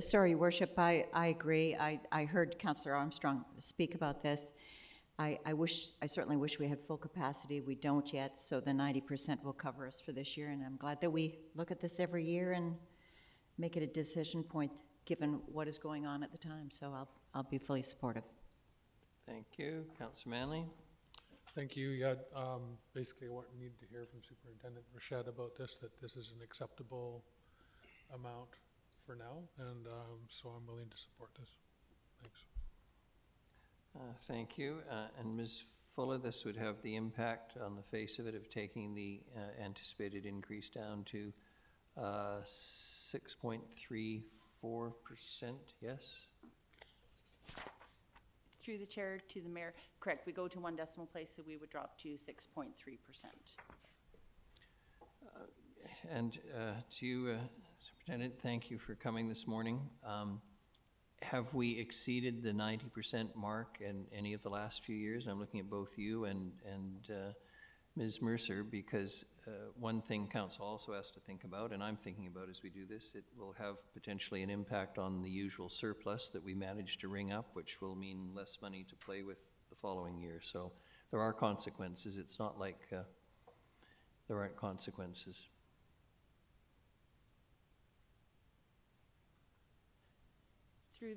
Sorry, Worship, I agree. I heard Councillor Armstrong speak about this. I certainly wish we had full capacity. We don't yet, so the 90% will cover us for this year, and I'm glad that we look at this every year and make it a decision point given what is going on at the time, so I'll be fully supportive. Thank you. Councillor Manley. Thank you. Yeah, basically I need to hear from Superintendent Rashad about this, that this is an acceptable amount for now, and so I'm willing to support this. Thanks. Thank you. And Ms. Fuller, this would have the impact on the face of it of taking the anticipated increase down to 6.34%, yes? Through the chair to the mayor, correct, we go to 1 decimal place, so we would drop to 6.3%. And to you, Superintendent, thank you for coming this morning. Have we exceeded the 90% mark in any of the last few years? I'm looking at both you and Ms. Mercer, because one thing council also has to think about, and I'm thinking about as we do this, it will have potentially an impact on the usual surplus that we manage to ring up, which will mean less money to play with the following year. So there are consequences. It's not like there aren't consequences. To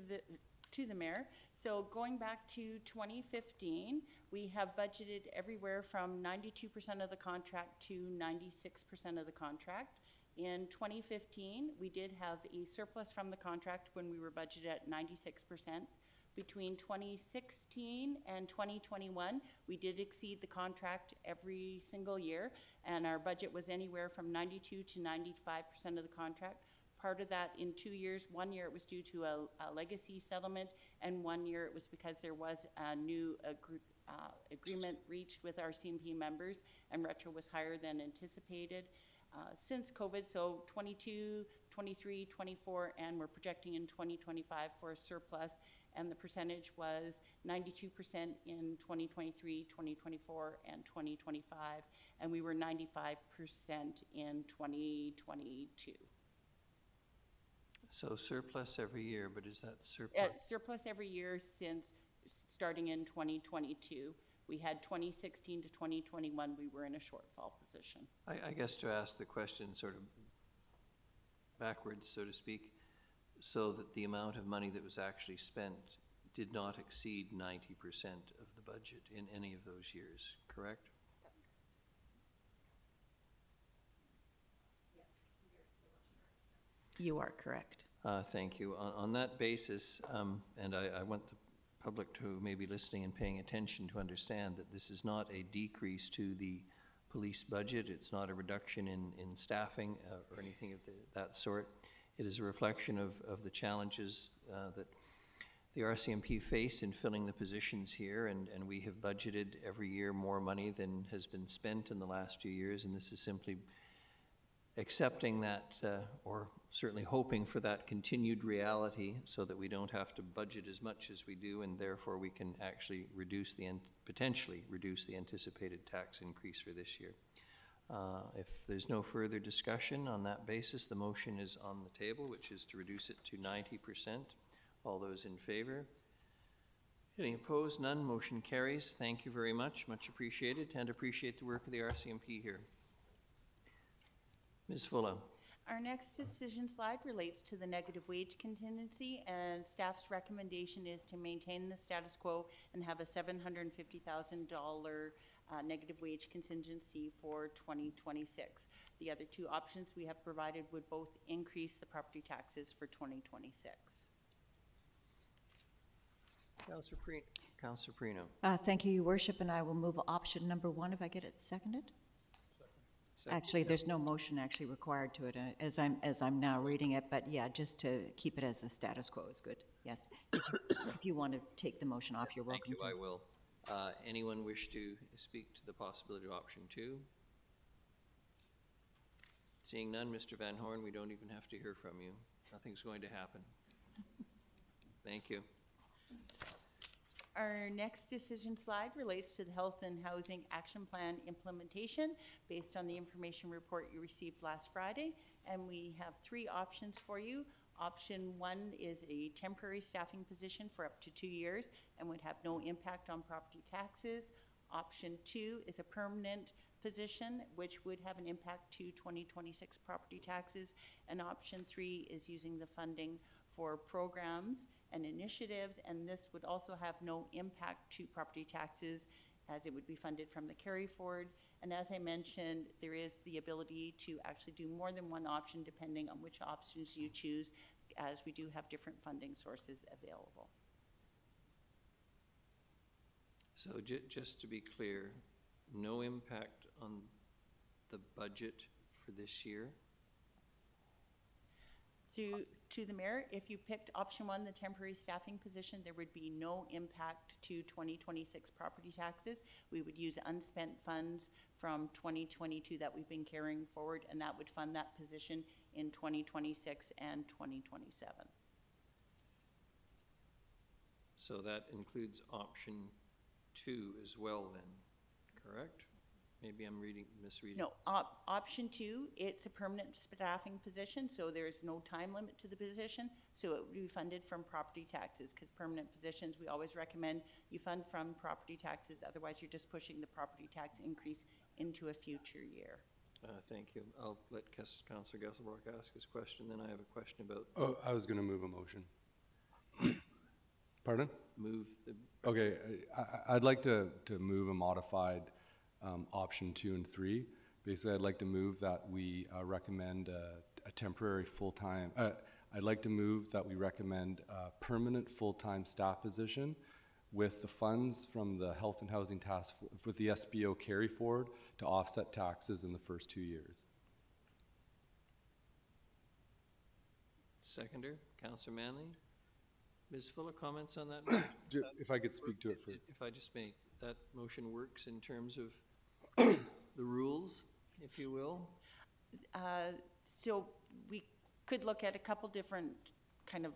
the mayor. So going back to 2015, we have budgeted everywhere from 92% of the contract to 96% of the contract. In 2015, we did have a surplus from the contract when we were budgeted at 96%. Between 2016 and 2021, we did exceed the contract every single year, and our budget was anywhere from 92 to 95% of the contract. Part of that in 2 years. 1 year it was due to a legacy settlement, and 1 year it was because there was a new agreement reached with our CMP members, and retro was higher than anticipated. Since COVID, so 22, 23, 24, and we're projecting in 2025 for a surplus, and the percentage was 92% in 2023, 2024, and 2025, and we were 95% in 2022. So surplus every year, but is that surplus? Surplus every year since starting in 2022. We had 2016 to 2021, we were in a shortfall position. I guess to ask the question sort of backwards, so to speak, so that the amount of money that was actually spent did not exceed 90% of the budget in any of those years, correct? You are correct. Thank you. On that basis, and I want the public to maybe listening and paying attention to understand that this is not a decrease to the police budget. It's not a reduction in staffing or anything of that sort. It is a reflection of the challenges that the RCMP face in filling the positions here, and we have budgeted every year more money than has been spent in the last few years, and this is simply accepting that, or certainly hoping for that continued reality so that we don't have to budget as much as we do, and therefore we can actually potentially reduce the anticipated tax increase for this year. If there's no further discussion on that basis, the motion is on the table, which is to reduce it to 90%. All those in favor? Any opposed? None. Motion carries. Thank you very much. Much appreciated, and appreciate the work of the RCMP here. Ms. Fulla. Our next decision slide relates to the negative wage contingency, and staff's recommendation is to maintain the status quo and have a $750,000 negative wage contingency for 2026. The other two options we have provided would both increase the property taxes for 2026. Councillor Prino. Thank you, Your Worship, and I will move option number 1 if I get it seconded. Second. Actually, there's no motion actually required to it as I'm now reading it, but yeah, just to keep it as the status quo is good. Yes. If you want to take the motion off, you're welcome Thank you, to. I will. Anyone wish to speak to the possibility of option 2? Seeing none, Mr. Van Horn, we don't even have to hear from you. Nothing's going to happen. Thank you. Our next decision slide relates to the Health and Housing Action Plan implementation based on the information report you received last Friday. And we have 3 options for you. Option 1 is a temporary staffing position for up to 2 years and would have no impact on property taxes. Option 2 is a permanent position, which would have an impact to 2026 property taxes. And option 3 is using the funding for programs and initiatives, and this would also have no impact to property taxes as it would be funded from the carry forward. And as I mentioned, there is the ability to actually do more than one option depending on which options you choose, as we do have different funding sources available. So just to be clear, no impact on the budget for this year? To the Mayor, if you picked option 1, the temporary staffing position, there would be no impact to 2026 property taxes. We would use unspent funds from 2022 that we've been carrying forward, and that would fund that position in 2026 and 2027. So that includes option 2 as well then, correct? Maybe I'm misreading. No, option 2, it's a permanent staffing position, so there's no time limit to the position, so it would be funded from property taxes, because permanent positions, we always recommend you fund from property taxes, otherwise you're just pushing the property tax increase into a future year. Thank you. I'll let Councillor Gesselbrock ask his question, then I have a question about. Oh, I was going to move a motion. Pardon? Move the. Okay, I'd like to move a modified option 2 and 3. Basically, I'd like to move that we recommend a temporary full-time, I'd like to move that we recommend a permanent full-time staff position with the funds from the Health and Housing Task, with the SBO carry forward to offset taxes in the first 2 years. Seconder, Councillor Manley. Ms. Fuller, comments on that? If I could speak to it for. If I just may, that motion works in terms of the rules, if you will? So we could look at a couple different kind of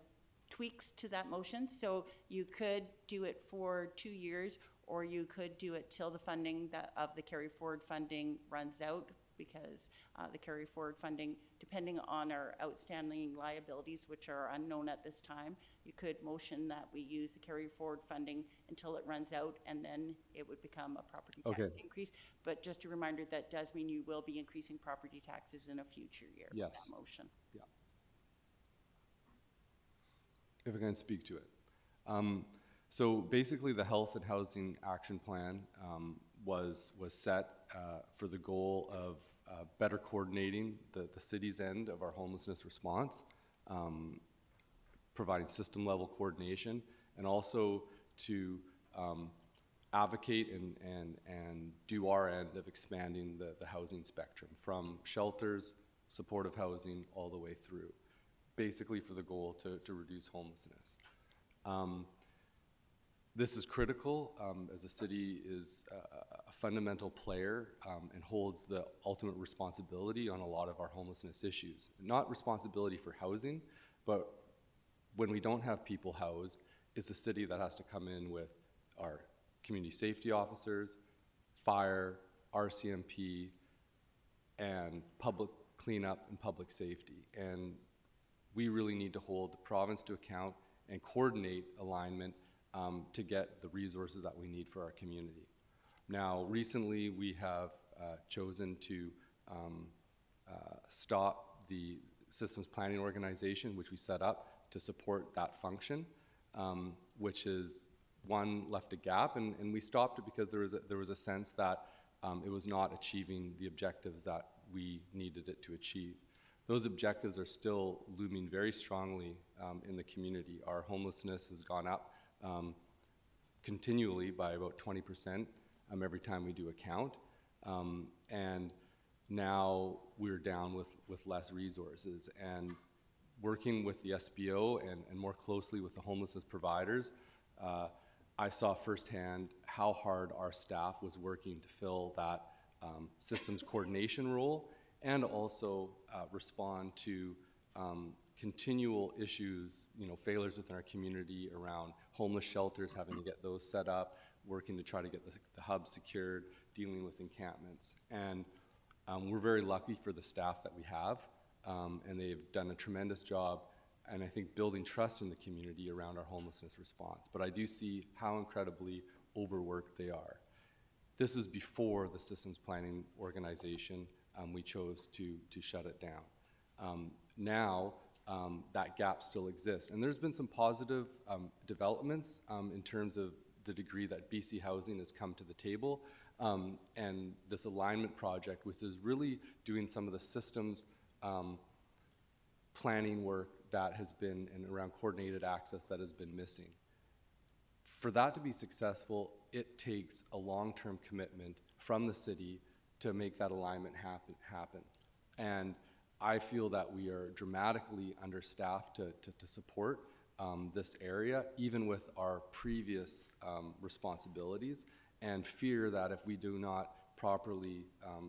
tweaks to that motion. So you could do it for 2 years, or you could do it till the funding of the carry forward funding runs out, because the carry forward funding, depending on our outstanding liabilities, which are unknown at this time, you could motion that we use the carry forward funding until it runs out, and then it would become a property tax increase. But just a reminder, that does mean you will be increasing property taxes in a future year with that motion. Yeah. If I can speak to it. So basically, the Health and Housing Action Plan was set for the goal of better coordinating the city's end of our homelessness response, providing system-level coordination, and also to advocate and do our end of expanding the housing spectrum from shelters, supportive housing, all the way through, basically for the goal to reduce homelessness. This is critical as the city is a fundamental player and holds the ultimate responsibility on a lot of our homelessness issues. Not responsibility for housing, but when we don't have people housed, it's the city that has to come in with our community safety officers, fire, RCMP, and public cleanup and public safety. And we really need to hold the province to account and coordinate alignment to get the resources that we need for our community. Now, recently we have chosen to stop the systems planning organization, which we set up to support that function, which is left a gap, and we stopped it because there was a sense that it was not achieving the objectives that we needed it to achieve. Those objectives are still looming very strongly in the community. Our homelessness has gone up continually by about 20% every time we do a count, and now we're down with less resources. And working with the SBO and more closely with the homelessness providers, I saw firsthand how hard our staff was working to fill that systems coordination role and also respond to continual issues, failures within our community around homeless shelters, having to get those set up, working to try to get the hub secured, dealing with encampments. And we're very lucky for the staff that we have, and they've done a tremendous job, and I think building trust in the community around our homelessness response. But I do see how incredibly overworked they are. This was before the systems planning organization. We chose to shut it down. Now, that gap still exists. And there's been some positive developments in terms of the degree that BC Housing has come to the table. And this alignment project, which is really doing some of the systems planning work that has been, and around coordinated access that has been missing. For that to be successful, it takes a long-term commitment from the city to make that alignment happen. And I feel that we are dramatically understaffed to support this area, even with our previous responsibilities, and fear that if we do not properly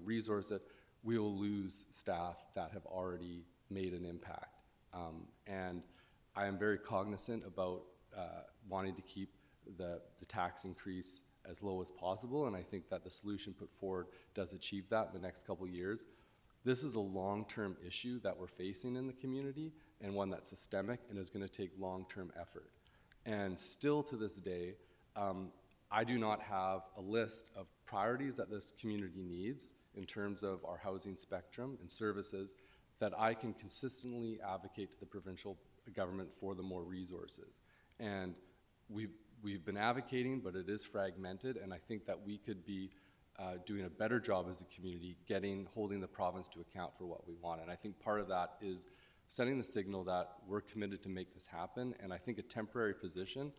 resource it, we will lose staff that have already made an impact. And I am very cognizant about wanting to keep the tax increase as low as possible, and I think that the solution put forward does achieve that in the next couple of years. This is a long-term issue that we're facing in the community, and one that's systemic and is going to take long-term effort. And still to this day, I do not have a list of priorities that this community needs in terms of our housing spectrum and services that I can consistently advocate to the provincial government for the more resources. And we've been advocating, but it is fragmented, and I think that we could be doing a better job as a community holding the province to account for what we want. And I think part of that is sending the signal that we're committed to make this happen. And I think a temporary position,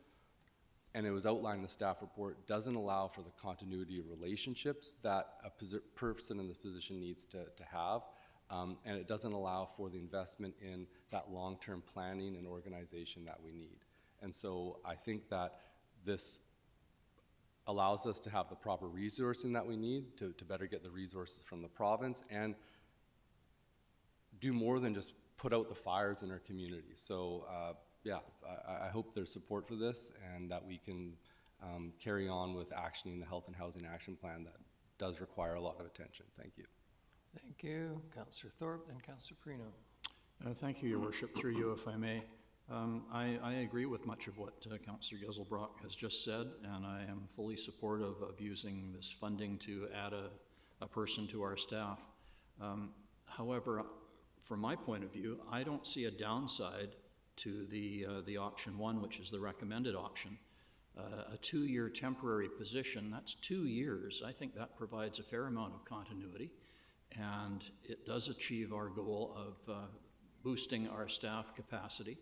and it was outlined in the staff report, doesn't allow for the continuity of relationships that a person in this position needs to have. And it doesn't allow for the investment in that long-term planning and organization that we need. And so I think that this allows us to have the proper resourcing that we need to better get the resources from the province and do more than just put out the fires in our community. So yeah, I hope there's support for this and that we can carry on with actioning the Health and Housing Action Plan that does require a lot of attention. Thank you. Thank you. Councillor Thorpe and Councillor Perino. Thank you, Your Worship. Through you, if I may. I agree with much of what Councillor Giselbrock has just said, and I am fully supportive of using this funding to add a person to our staff. However, from my point of view, I don't see a downside to the option one, which is the recommended option. A 2-year temporary position, that's 2 years. I think that provides a fair amount of continuity, and it does achieve our goal of boosting our staff capacity.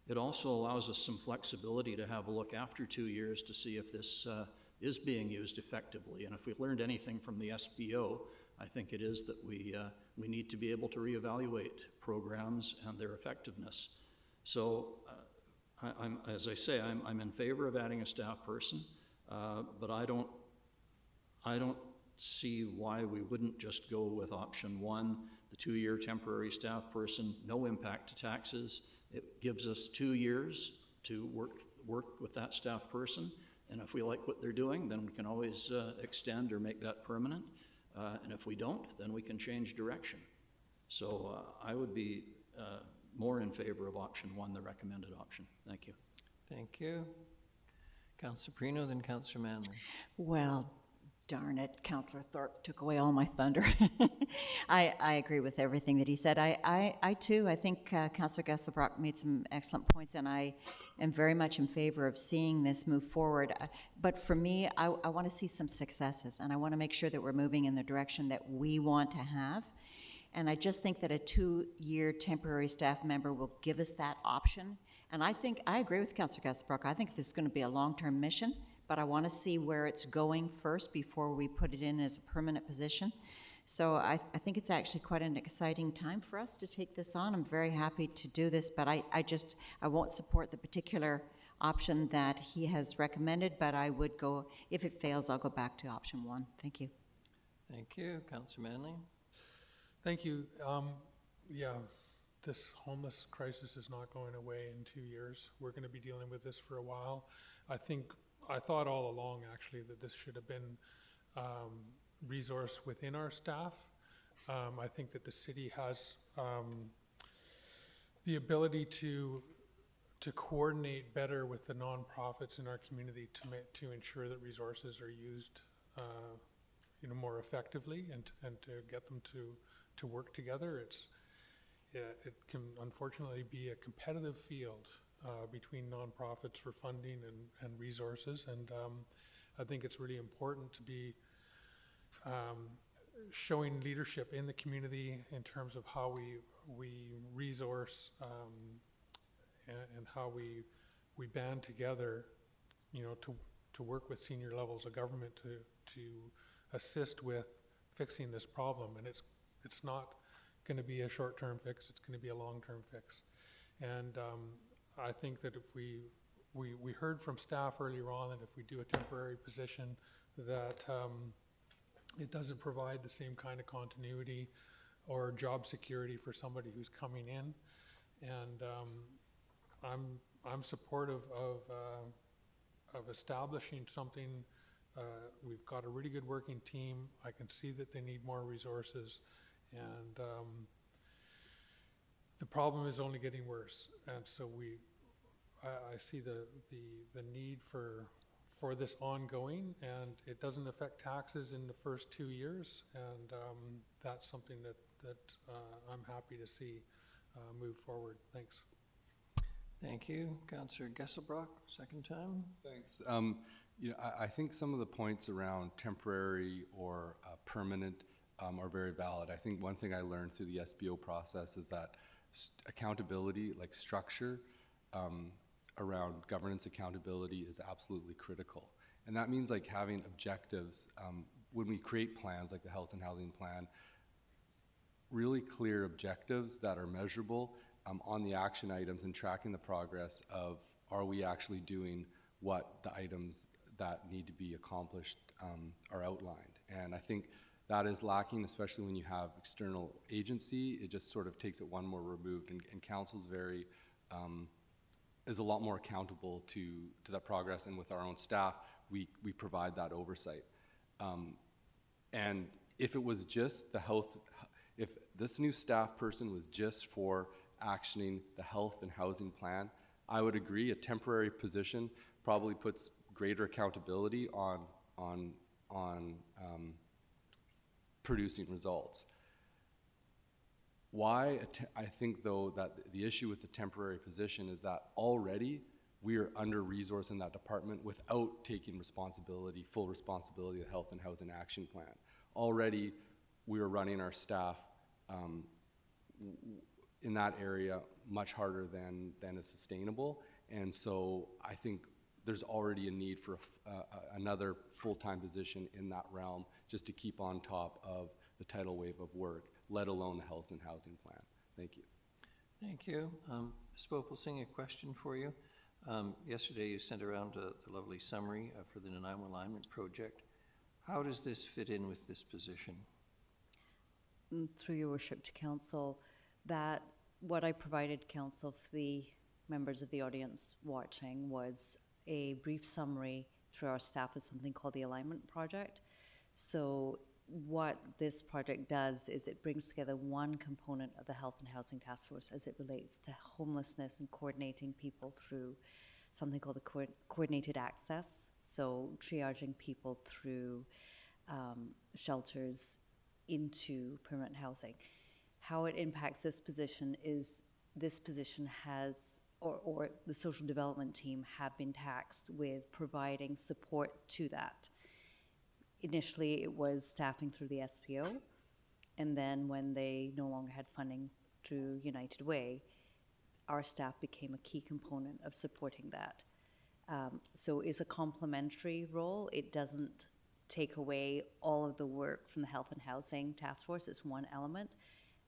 It also allows us some flexibility to have a look after 2 years to see if this is being used effectively. And if we've learned anything from the SBO, I think it is that we need to be able to reevaluate programs and their effectiveness. So as I say, I'm in favor of adding a staff person, but I don't see why we wouldn't just go with option one, the 2-year temporary staff person, no impact to taxes. It gives us 2 years to work with that staff person, and if we like what they're doing, then we can always extend or make that permanent, and if we don't, then we can change direction. So I would be more in favor of option one, the recommended option. Thank you. Thank you. Councillor Prino, then Councillor Manley. Well, darn it, Councillor Thorpe took away all my thunder. I agree with everything that he said. I too, I think Councillor Gasselbrock made some excellent points, and I am very much in favor of seeing this move forward. But for me, I want to see some successes, and I want to make sure that we're moving in the direction that we want to have. And I just think that a 2-year temporary staff member will give us that option. And I agree with Councillor Gasselbrock. I think this is going to be a long-term mission, but I want to see where it's going first before we put it in as a permanent position. So I think it's actually quite an exciting time for us to take this on. I'm very happy to do this, but I won't support the particular option that he has recommended, but I would go, if it fails, I'll go back to option 1. Thank you. Thank you. Councillor Manley. Thank you. Yeah, this homeless crisis is not going away in 2 years. We're going to be dealing with this for a while. I thought all along, actually, that this should have been resourced within our staff. I think that the city has the ability to coordinate better with the nonprofits in our community to ensure that resources are used more effectively and to get them to work together. It can unfortunately be a competitive field between nonprofits for funding and resources, and I think it's really important to be showing leadership in the community in terms of how we resource and how we band together, to work with senior levels of government to assist with fixing this problem. And it's not going to be a short-term fix, it's going to be a long-term fix. And I think that if we heard from staff earlier on that if we do a temporary position that it doesn't provide the same kind of continuity or job security for somebody who's coming in. And I'm supportive of establishing something. We've got a really good working team. I can see that they need more resources, and the problem is only getting worse. And so I see the need for this ongoing, and it doesn't affect taxes in the first 2 years, and that's something that I'm happy to see move forward. Thanks. Thank you. Councillor Gesselbrock, second time. Thanks. I think some of the points around temporary or permanent are very valid. I think one thing I learned through the SBO process is that accountability, like structure, around governance accountability is absolutely critical. And that means like having objectives, when we create plans like the Health and Housing Plan, really clear objectives that are measurable on the action items and tracking the progress of are we actually doing what the items that need to be accomplished are outlined. And I think that is lacking, especially when you have external agency. It just sort of takes it one more removed, and council's very is a lot more accountable to that progress, and with our own staff, we provide that oversight. And if it was just the health, if this new staff person was just for actioning the health and housing plan, I would agree a temporary position probably puts greater accountability on producing results. Why I think though that the issue with the temporary position is that already we are under-resourced in that department without taking responsibility, full responsibility of the Health and Housing Action Plan. Already we are running our staff in that area much harder than is sustainable, and so I think there's already a need for another full-time position in that realm just to keep on top of the tidal wave of work, let alone the Health and Housing Plan. Thank you. Thank you. Ms. Popelsing, a question for you. Yesterday you sent around a lovely summary for the Nanaimo Alignment Project. How does this fit in with this position? Through your worship to council, that what I provided council for the members of the audience watching was a brief summary through our staff of something called the Alignment Project. So what this project does is it brings together one component of the Health and Housing Task Force as it relates to homelessness and coordinating people through something called a coordinated access, so triaging people through shelters into permanent housing. How it impacts this position is this position has, or the social development team have been taxed with providing support to that. Initially, it was staffing through the SPO, and then when they no longer had funding through United Way, our staff became a key component of supporting that. So it's a complementary role. It doesn't take away all of the work from the Health and Housing Task Force. It's one element.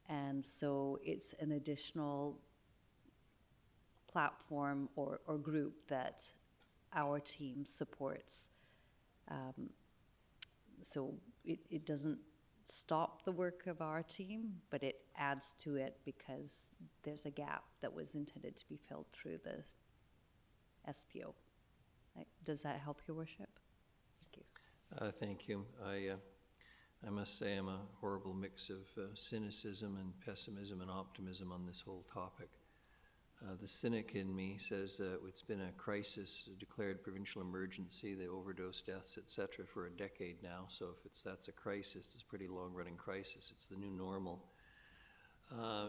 And so it's an additional platform or group that our team supports. So it doesn't stop the work of our team, but it adds to it because there's a gap that was intended to be filled through the SPO. Does that help, Your Worship? Thank you. Thank you. I must say I'm a horrible mix of cynicism and pessimism and optimism on this whole topic. The cynic in me says that it's been a crisis, a declared provincial emergency, the overdose deaths, etc., for a decade now. So if that's a crisis, it's a pretty long-running crisis. It's the new normal.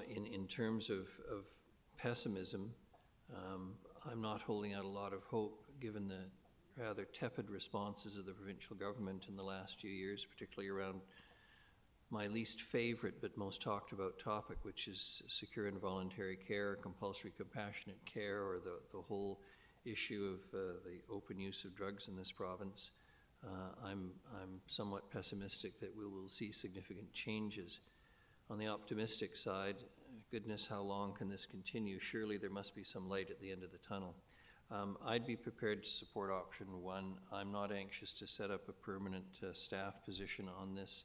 In terms of pessimism, I'm not holding out a lot of hope given the rather tepid responses of the provincial government in the last few years, particularly around my least favorite but most talked about topic, which is secure and voluntary care, compulsory compassionate care, or the whole issue of the open use of drugs in this province. I'm somewhat pessimistic that we will see significant changes. On the optimistic side, goodness, how long can this continue? Surely there must be some light at the end of the tunnel. I'd be prepared to support option one. I'm not anxious to set up a permanent staff position on this.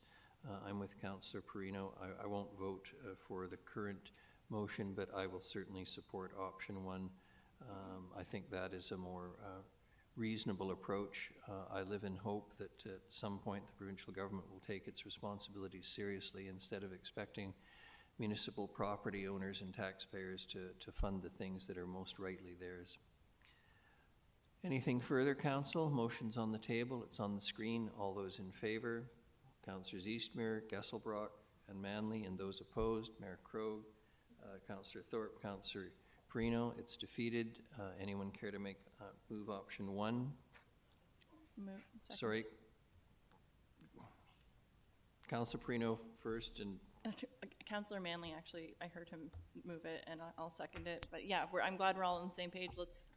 I'm with Councillor Perino. I won't vote for the current motion, but I will certainly support option one. I think that is a more reasonable approach. I live in hope that at some point the provincial government will take its responsibilities seriously instead of expecting municipal property owners and taxpayers to fund the things that are most rightly theirs. Anything further, Council? Motion's on the table. It's on the screen. All those in favour? Councillors Eastmere, Gesselbrock, and Manley, and those opposed, Mayor Krogh, Councillor Thorpe, Councillor Perino. It's defeated. Anyone care to move option one? Sorry. Councillor Perino first, and Councillor Manley, actually, I heard him move it, and I'll second it. But yeah, I'm glad we're all on the same page. Let's.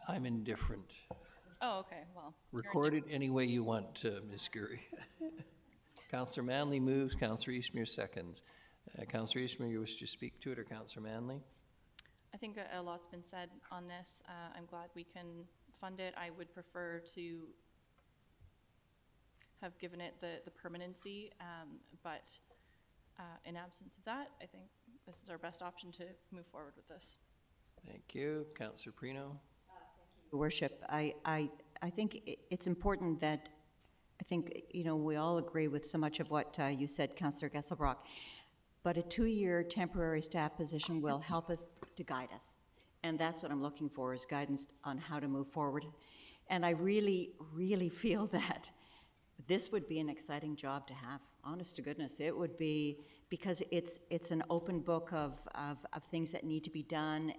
I'm indifferent. Oh, okay. Well. Record it any way you want, Ms. Gurry. Councillor Manley moves. Councillor Eastmere seconds. Councillor Eastmere, you wish to speak to it, or Councillor Manley? I think a lot's been said on this. I'm glad we can fund it. I would prefer to have given it the permanency, but in absence of that, I think this is our best option to move forward with this. Thank you. Councillor Perino? Your Worship, I think it's important that, I think, we all agree with so much of what you said, Councillor Gesselbrock, but a 2-year temporary staff position will help us to guide us. And that's what I'm looking for, is guidance on how to move forward. And I really, really feel that this would be an exciting job to have. Honest to goodness, it would be, because it's an open book of things that need to be done,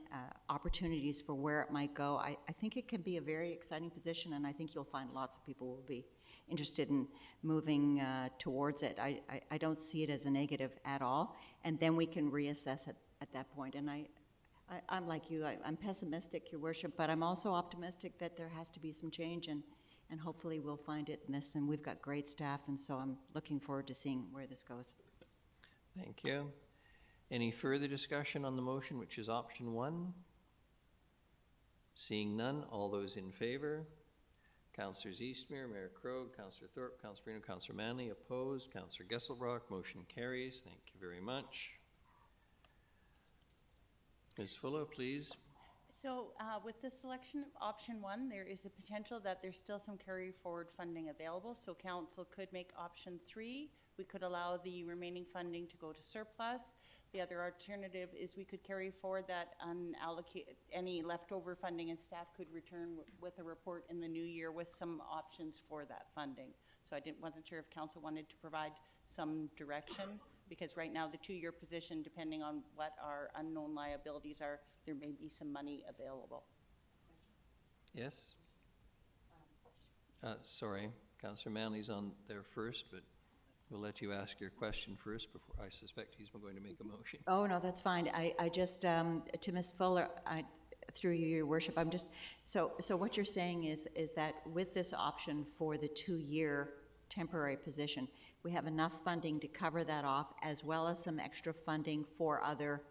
opportunities for where it might go. I think it can be a very exciting position, and I think you'll find lots of people will be interested in moving towards it. I don't see it as a negative at all, and then we can reassess it at that point. And I'm like you, I'm pessimistic, Your Worship, but I'm also optimistic that there has to be some change, and hopefully we'll find it in this, and we've got great staff, and so I'm looking forward to seeing where this goes. Thank you. Any further discussion on the motion, which is option one? Seeing none, all those in favor? Councillors Eastmere, Mayor Krogh, Councillor Thorpe, Councillor Perino, Councillor Manley, opposed, Councillor Gesselbrock, motion carries. Thank you very much. Ms. Fuller, please. So with the selection of option one, there is a potential that there's still some carry forward funding available. So council could make option three We could allow the remaining funding to go to surplus. The other alternative is we could carry forward that any leftover funding, and staff could return with a report in the new year with some options for that funding. So wasn't sure if council wanted to provide some direction, because right now the 2-year position, depending on what our unknown liabilities are, there may be some money available. Yes? Sorry, Councillor Manley's on there first, but we'll let you ask your question first before, I suspect he's going to make a motion. Oh, no, that's fine. I just, to Ms. Fuller, through you, your worship, I'm just, so what you're saying is that with this option for the 2-year temporary position, we have enough funding to cover that off, as well as some extra funding for other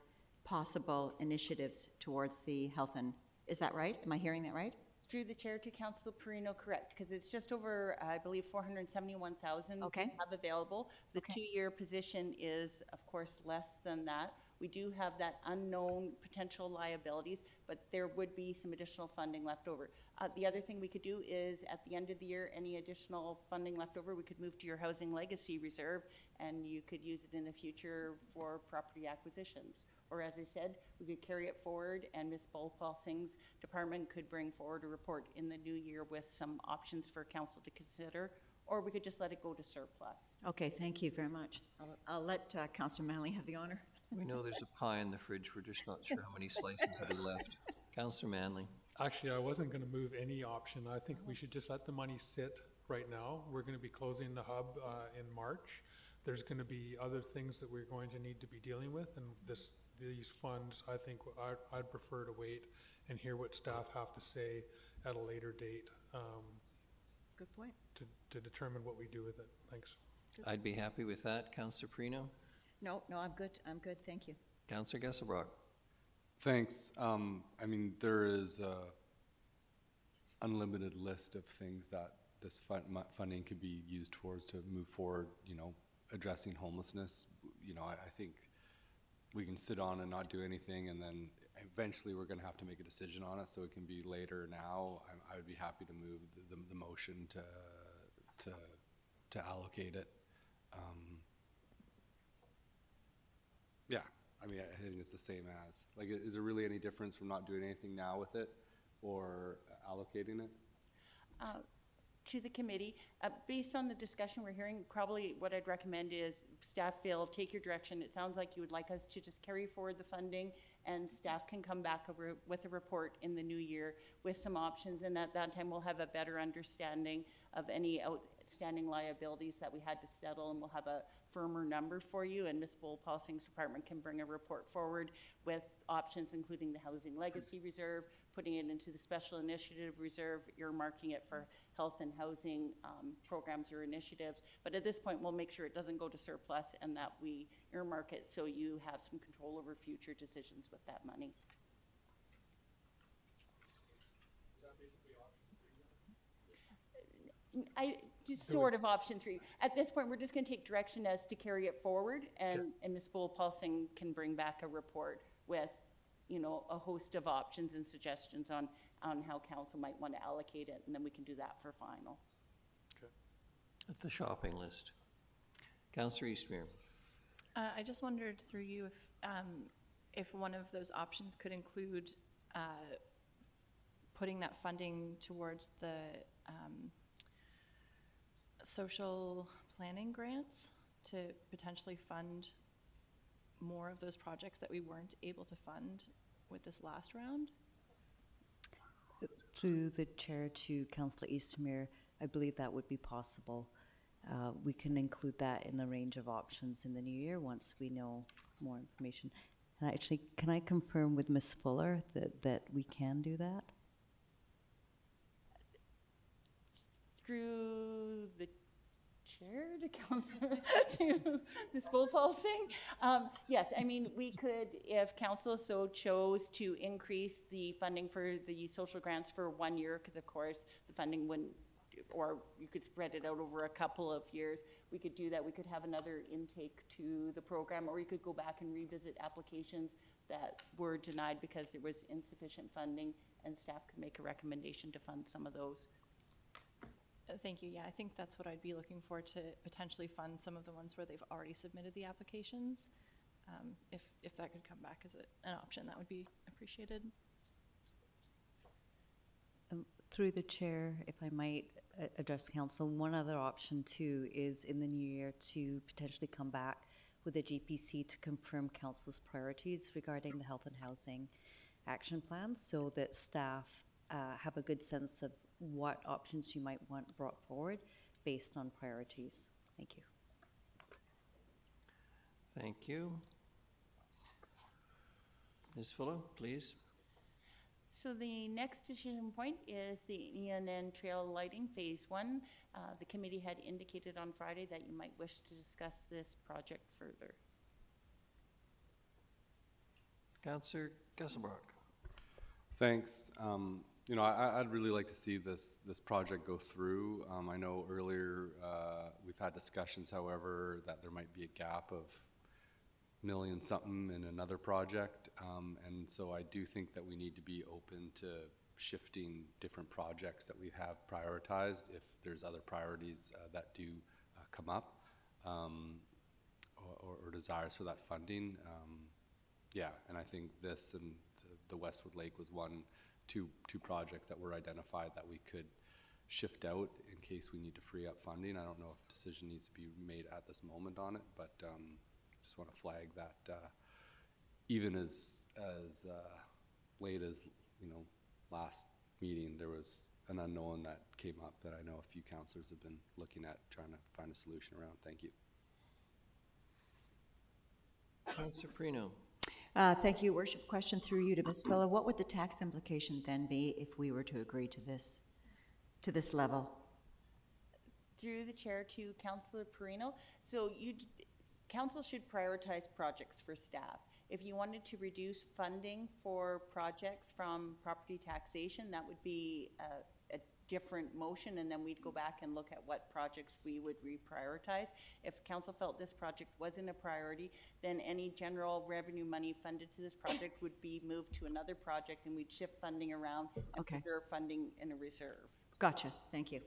possible initiatives towards the health and, is that right? Am I hearing that right? Through the chair to Councillor Perino, correct, because it's just over, I believe, 471,000 Okay. we have available. The Okay. 2-year position is, of course, less than that. We do have that unknown potential liabilities, but there would be some additional funding left over. The other thing we could do is, at the end of the year, any additional funding left over, we could move to your housing legacy reserve, and you could use it in the future for property acquisitions. Or, as I said, we could carry it forward, and Ms. Bullpulsing's department could bring forward a report in the new year with some options for council to consider, or we could just let it go to surplus. Okay, thank you very much. I'll let Councillor Manley have the honor. We know there's a pie in the fridge, we're just not sure how many slices will be left. Councillor Manley. Actually, I wasn't going to move any option. I think we should just let the money sit right now. We're going to be closing the hub in March. There's going to be other things that we're going to need to be dealing with, and these funds, I think I'd prefer to wait and hear what staff have to say at a later date. Good point. To determine what we do with it. Thanks. I'd be happy with that. Councillor Perino? No, I'm good. I'm good. Thank you. Councillor Gesselbrock? Thanks. I mean, there is a unlimited list of things that this funding could be used towards to move forward, addressing homelessness. I think we can sit on and not do anything, and then eventually we're going to have to make a decision on it, so it can be later now. I would be happy to move the motion to allocate it. Yeah, I mean, I think it's the same as. Like, is there really any difference from not doing anything now with it or allocating it? To the committee, based on the discussion we're hearing, probably what I'd recommend is staff will take your direction. It sounds like you would like us to just carry forward the funding, and staff can come back with a report in the new year with some options, and at that time we'll have a better understanding of any outstanding liabilities that we had to settle, and we'll have a firmer number for you, and Ms. Bullpulsing's department can bring a report forward with options, including the Housing Legacy Reserve, putting it into the Special Initiative Reserve, earmarking it for health and housing programs or initiatives. But at this point, we'll make sure it doesn't go to surplus and that we earmark it so you have some control over future decisions with that money. Just sort of option 3. At this point, we're just going to take direction as to carry it forward, and Ms. Bullpulsing can bring back a report with, a host of options and suggestions on how council might want to allocate it, and then we can do that for final. Okay. At the shopping list. Councillor Eastmere. I just wondered through you if one of those options could include putting that funding towards the social planning grants to potentially fund more of those projects that we weren't able to fund with this last round? Through the chair to Councillor Eastmere, I believe that would be possible. We can include that in the range of options in the new year once we know more information. And actually, can I confirm with Ms. Fuller that we can do that? Through the chair to council to Ms. Bullpulsing. Yes, I mean, we could, if council so chose, to increase the funding for the social grants for 1 year, because of course the funding wouldn't, or you could spread it out over a couple of years. We could do that. We could have another intake to the program, or we could go back and revisit applications that were denied because there was insufficient funding, and staff could make a recommendation to fund some of those. Thank you. Yeah, I think that's what I'd be looking for, to potentially fund some of the ones where they've already submitted the applications. If that could come back as an option, that would be appreciated. Through the chair, if I might address council, one other option too is in the new year to potentially come back with a GPC to confirm council's priorities regarding the health and housing action plans, so that staff have a good sense of what options you might want brought forward based on priorities. Thank you. Thank you. Ms. Fuller, please. So the next decision point is the ENN Trail Lighting Phase 1. The committee had indicated on Friday that you might wish to discuss this project further. Councillor Gusselbrock. Thanks. You know, I'd really like to see this project go through. I know earlier we've had discussions, however, that there might be a gap of million something in another project, and so I do think that we need to be open to shifting different projects that we have prioritized if there's other priorities that do come up, or desires for that funding. Yeah, and I think this and the Westwood Lake was two projects that were identified that we could shift out in case we need to free up funding. I don't know if a decision needs to be made at this moment on it, but just want to flag that even as late as, you know, last meeting, there was an unknown that came up that I know a few councillors have been looking at, trying to find a solution around. Thank you. Councillor Perino. Thank you, Worship. Question through you to Ms. Fuller. What would the tax implication then be if we were to agree to this level? Through the chair to Councillor Perino. So council should prioritize projects for staff. If you wanted to reduce funding for projects from property taxation, that would be a different motion, and then we'd go back and look at what projects we would reprioritize. If council felt this project wasn't a priority, then any general revenue money funded to this project would be moved to another project, and we'd shift funding around and preserve funding in a reserve. Gotcha. Thank you.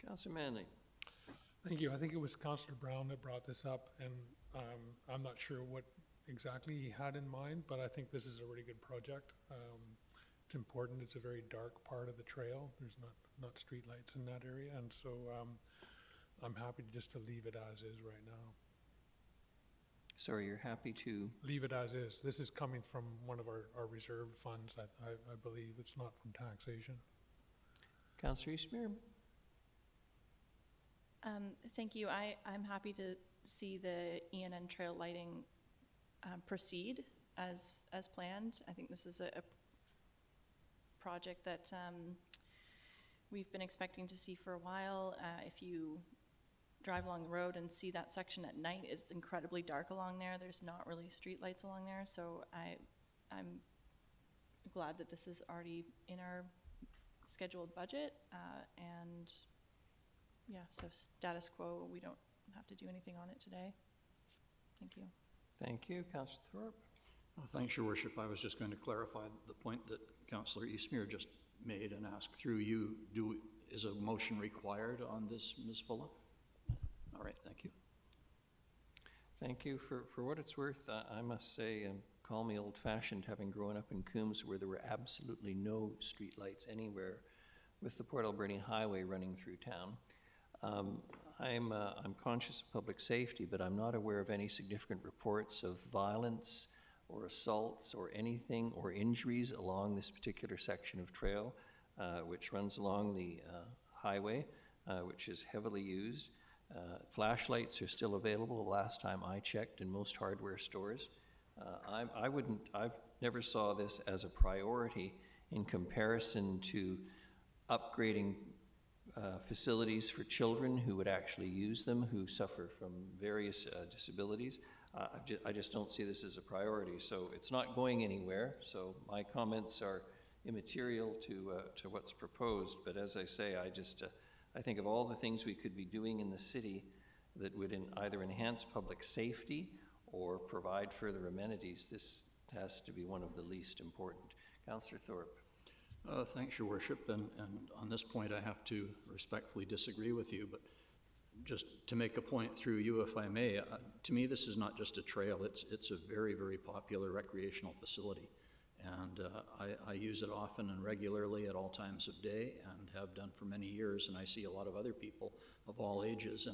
Councillor Manley. Thank you. I think it was Councillor Brown that brought this up, and I'm not sure what exactly he had in mind, but I think this is a really good project. It's important. It's a very dark part of the trail. There's not street lights in that area, and so I'm happy just to leave it as is right now. Sorry, you're happy to? Leave it as is. This is coming from one of our reserve funds, I believe. It's not from taxation. Councillor Eastmere. Thank you. I'm happy to see the ENN trail lighting proceed as planned. I think this is a project that we've been expecting to see for a while. If you drive along the road and see that section at night, it's incredibly dark along there. There's not really street lights along there, so I'm glad that this is already in our scheduled budget, and yeah, so status quo, we don't have to do anything on it today. Thank you. Thank you. Councillor Thorpe. Well, thanks, Your Worship. I was just going to clarify the point that Councillor Eastmere just made and ask through you, is a motion required on this, Ms. Fuller? All right, thank you. Thank you. For what it's worth, I must say, call me old-fashioned, having grown up in Coombs where there were absolutely no street lights anywhere with the Port Alberni Highway running through town. I'm conscious of public safety, but I'm not aware of any significant reports of violence or assaults or anything or injuries along this particular section of trail, which runs along the highway, which is heavily used. Flashlights are still available the last time I checked in most hardware stores. I've never saw this as a priority in comparison to upgrading facilities for children who would actually use them, who suffer from various disabilities. I just don't see this as a priority. So it's not going anywhere. So my comments are immaterial to what's proposed. But as I say, I think of all the things we could be doing in the city that would either enhance public safety or provide further amenities, this has to be one of the least important. Councillor Thorpe. Thanks, Your Worship, and on this point, I have to respectfully disagree with you, but just to make a point through you, if I may, to me, this is not just a trail, it's a very, very popular recreational facility. And I use it often and regularly at all times of day and have done for many years, and I see a lot of other people of all ages,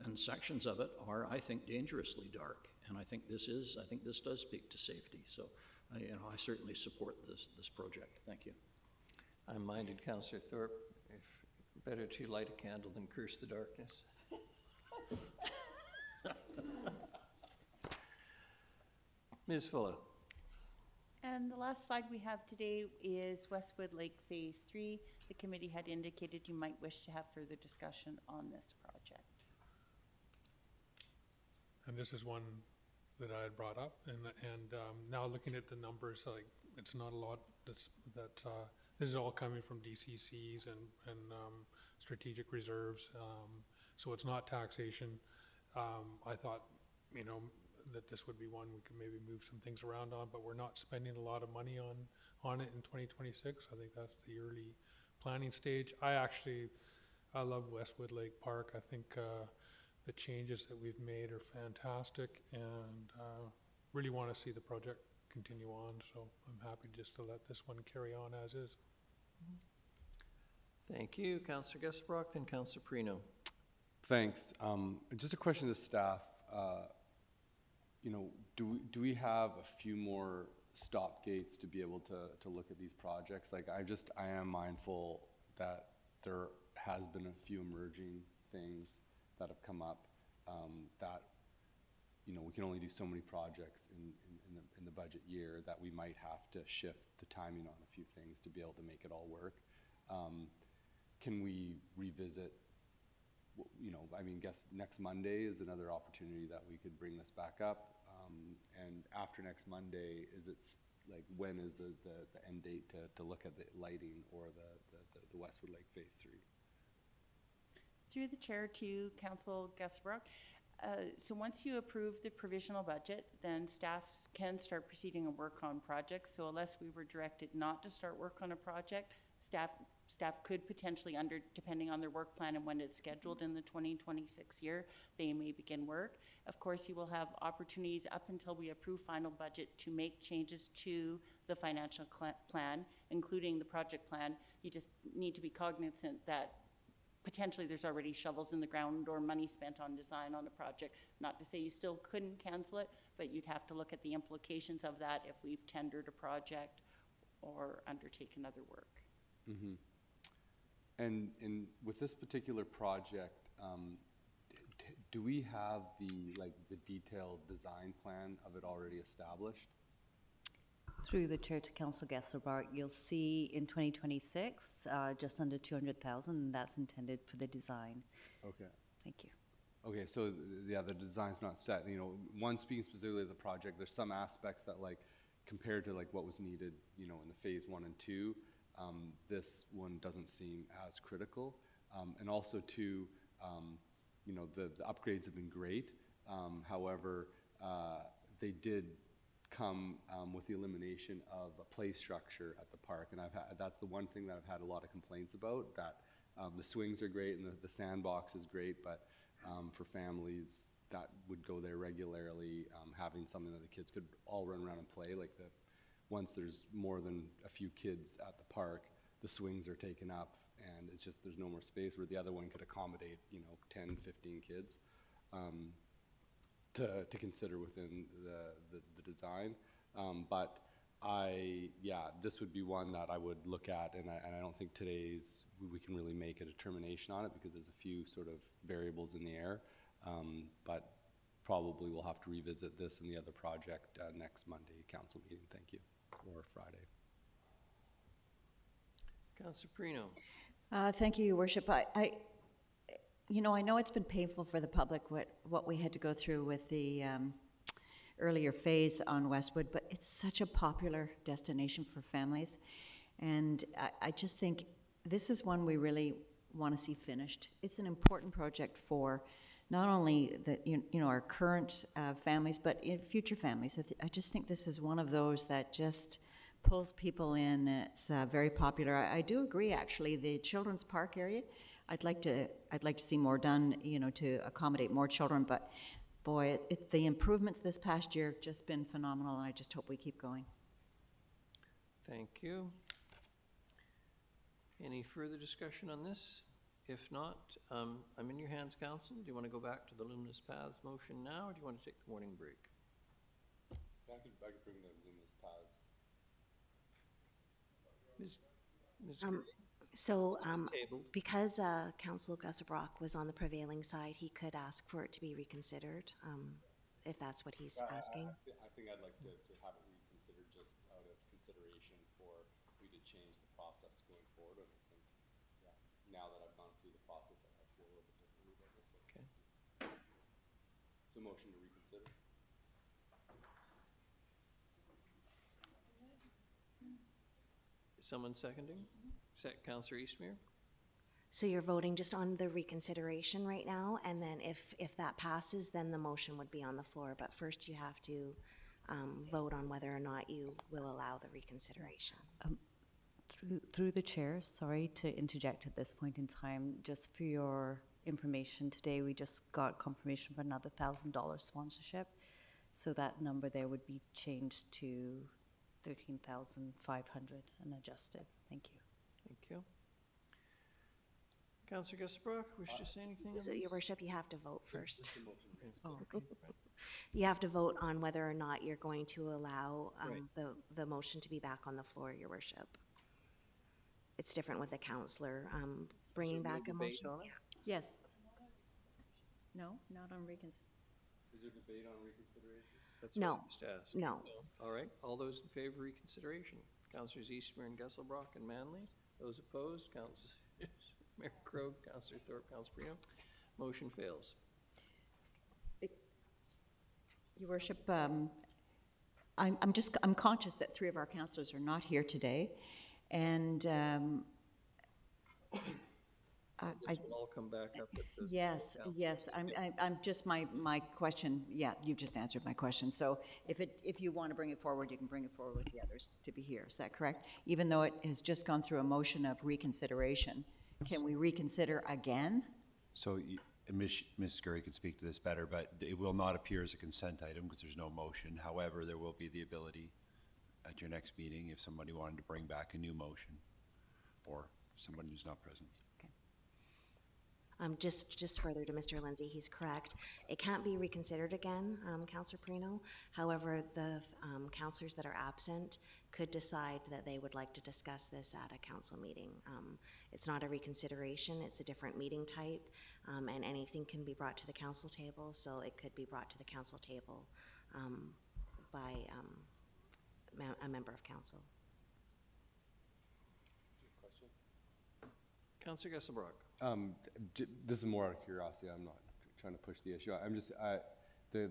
and sections of it are, I think, dangerously dark. And I think this does speak to safety. So, I certainly support this project. Thank you. I'm minded, Councillor Thorpe, if better to light a candle than curse the darkness. Ms. Fuller. And the last slide we have today is Westwood Lake Phase 3. The committee had indicated you might wish to have further discussion on this project. And this is one that I had brought up, and now looking at the numbers, like, it's not a lot this is all coming from DCCs and strategic reserves, so it's not taxation. I thought, that this would be one we could maybe move some things around on, but we're not spending a lot of money on it in 2026. I think that's the early planning stage. I love Westwood Lake Park. I think the changes that we've made are fantastic, and really want to see the project continue on, so I'm happy just to let this one carry on as is. Thank you, Councillor Gessebrock, then Councillor Perino. Thanks. Just a question to staff. Do we have a few more stop gates to be able to look at these projects? Like, I am mindful that there has been a few emerging things that have come up that we can only do so many projects in the budget year, that we might have to shift the timing on a few things to be able to make it all work. Can we revisit, guess next Monday is another opportunity that we could bring this back up. And after next Monday, when is the end date to look at the lighting or the Westwood Lake Phase 3? Through the chair to Council Gessebrock. So once you approve the provisional budget, then staff can start proceeding and work on projects. So unless we were directed not to start work on a project, staff could potentially, depending on their work plan and when it's scheduled in the 2026 year, they may begin work. Of course, you will have opportunities up until we approve final budget to make changes to the financial plan, including the project plan. You just need to be cognizant that potentially there's already shovels in the ground or money spent on design on a project. Not to say you still couldn't cancel it, but you'd have to look at the implications of that if we've tendered a project or undertaken other work. Mm-hmm. And with this particular project, do we have the detailed design plan of it already established? Through the chair to Council Gessebrock, you'll see in 2026 just under 200,000, and that's intended for the design. Okay. Thank you. Okay, so the design's not set. One, speaking specifically of the project, there's some aspects that compared to what was needed, in the phase 1 and 2, this one doesn't seem as critical. And also too, the upgrades have been great. However, they did come with the elimination of a play structure at the park, and that's the one thing that I've had a lot of complaints about, that the swings are great and the sandbox is great, but for families that would go there regularly, having something that the kids could all run around and play, once there's more than a few kids at the park, the swings are taken up, and it's just, there's no more space, where the other one could accommodate 10, 15 kids. To consider within the design, but this would be one that I would look at, and I don't think we can really make a determination on it, because there's a few sort of variables in the air, but probably we'll have to revisit this and the other project next Monday council meeting. Thank you, or Friday. Councillor Perino. Thank you, Your Worship. I know it's been painful for the public what we had to go through with the earlier phase on Westwood, but it's such a popular destination for families, and I just think this is one we really want to see finished. It's an important project for not only our current families, but future families. I just think this is one of those that just pulls people in. It's very popular. I do agree, actually. The children's park area, I'd like to see more done, you know, to accommodate more children. But boy, the improvements this past year have just been phenomenal, and I just hope we keep going. Thank you. Any further discussion on this? If not, I'm in your hands, Council. Do you want to go back to the Luminous Paths motion now, or do you want to take the morning break? I could bring the luminous paths. Ms. So, tabled. because Councillor Gusabrock was on the prevailing side, he could ask for it to be reconsidered, if that's what he's asking. I think I'd like to have it reconsidered just out of consideration for we to change the process going forward. And I think, yeah, now that I've gone through the process, I feel a little bit differently about this. Okay. So motion to reconsider. Is someone seconding? Councillor Eastmere? So you're voting just on the reconsideration right now, and then if that passes, then the motion would be on the floor. But first, you have to vote on whether or not you will allow the reconsideration. Through the chair, sorry to interject at this point in time, just for your information, today we just got confirmation of another $1,000 sponsorship. So that number there would be changed to 13,500 and adjusted. Thank you. Thank you. Councillor Gusabrock, wish to say anything on So, this? Your Worship, you have to vote first. Oh, okay. You have to vote on whether or not you're going to allow Right. the motion to be back on the floor, Your Worship. It's different with a councillor bringing back a debate motion. on it? Yeah. Yes. No, not on reconsideration. Is there debate on reconsideration? That's what No. I just asked. No. All right, all those in favor of reconsideration? Councillors Eastmere and Gusselbrock and Manley. Those opposed, Councillor Mayor Krogh, Councillor Thorpe, Councillor Prino. Motion fails. Your Worship, I'm conscious that 3 of our councillors are not here today, and This will all come back up at the yes, council. yes, I'm just, my question, yeah, you just answered my question. So if you want to bring it forward, you can bring it forward with the others to be here, is that correct? Even though it has just gone through a motion of reconsideration, can we reconsider again? So Ms. Scurry can speak to this better, but it will not appear as a consent item because there's no motion. However, there will be the ability at your next meeting if somebody wanted to bring back a new motion or someone who's not present. Just further to Mr. Lindsay, he's correct. It can't be reconsidered again, Councillor Perino. However, the councillors that are absent could decide that they would like to discuss this at a council meeting. It's not a reconsideration, it's a different meeting type, and anything can be brought to the council table, so it could be brought to the council table by a member of council. Councillor Gusselbrock. This is more out of curiosity. I'm not trying to push the issue. I'm just, the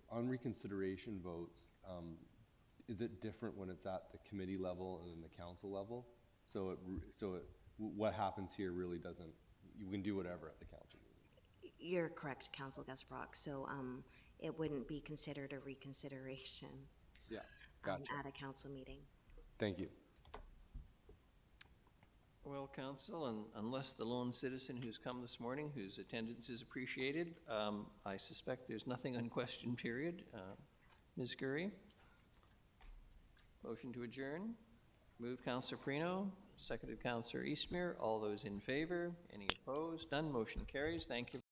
on reconsideration votes, is it different when it's at the committee level and then the council level? So what happens here really doesn't, you can do whatever at the council meeting. You're correct, Council Gusbrock. So it wouldn't be considered a reconsideration Yeah, gotcha. at a council meeting. Thank you. Well, Council, and unless the lone citizen who's come this morning, whose attendance is appreciated, I suspect there's nothing on question period. Ms. Gurry? Motion to adjourn. Moved Councillor Prino, seconded Councillor Eastmere. All those in favor? Any opposed? None. Motion carries. Thank you.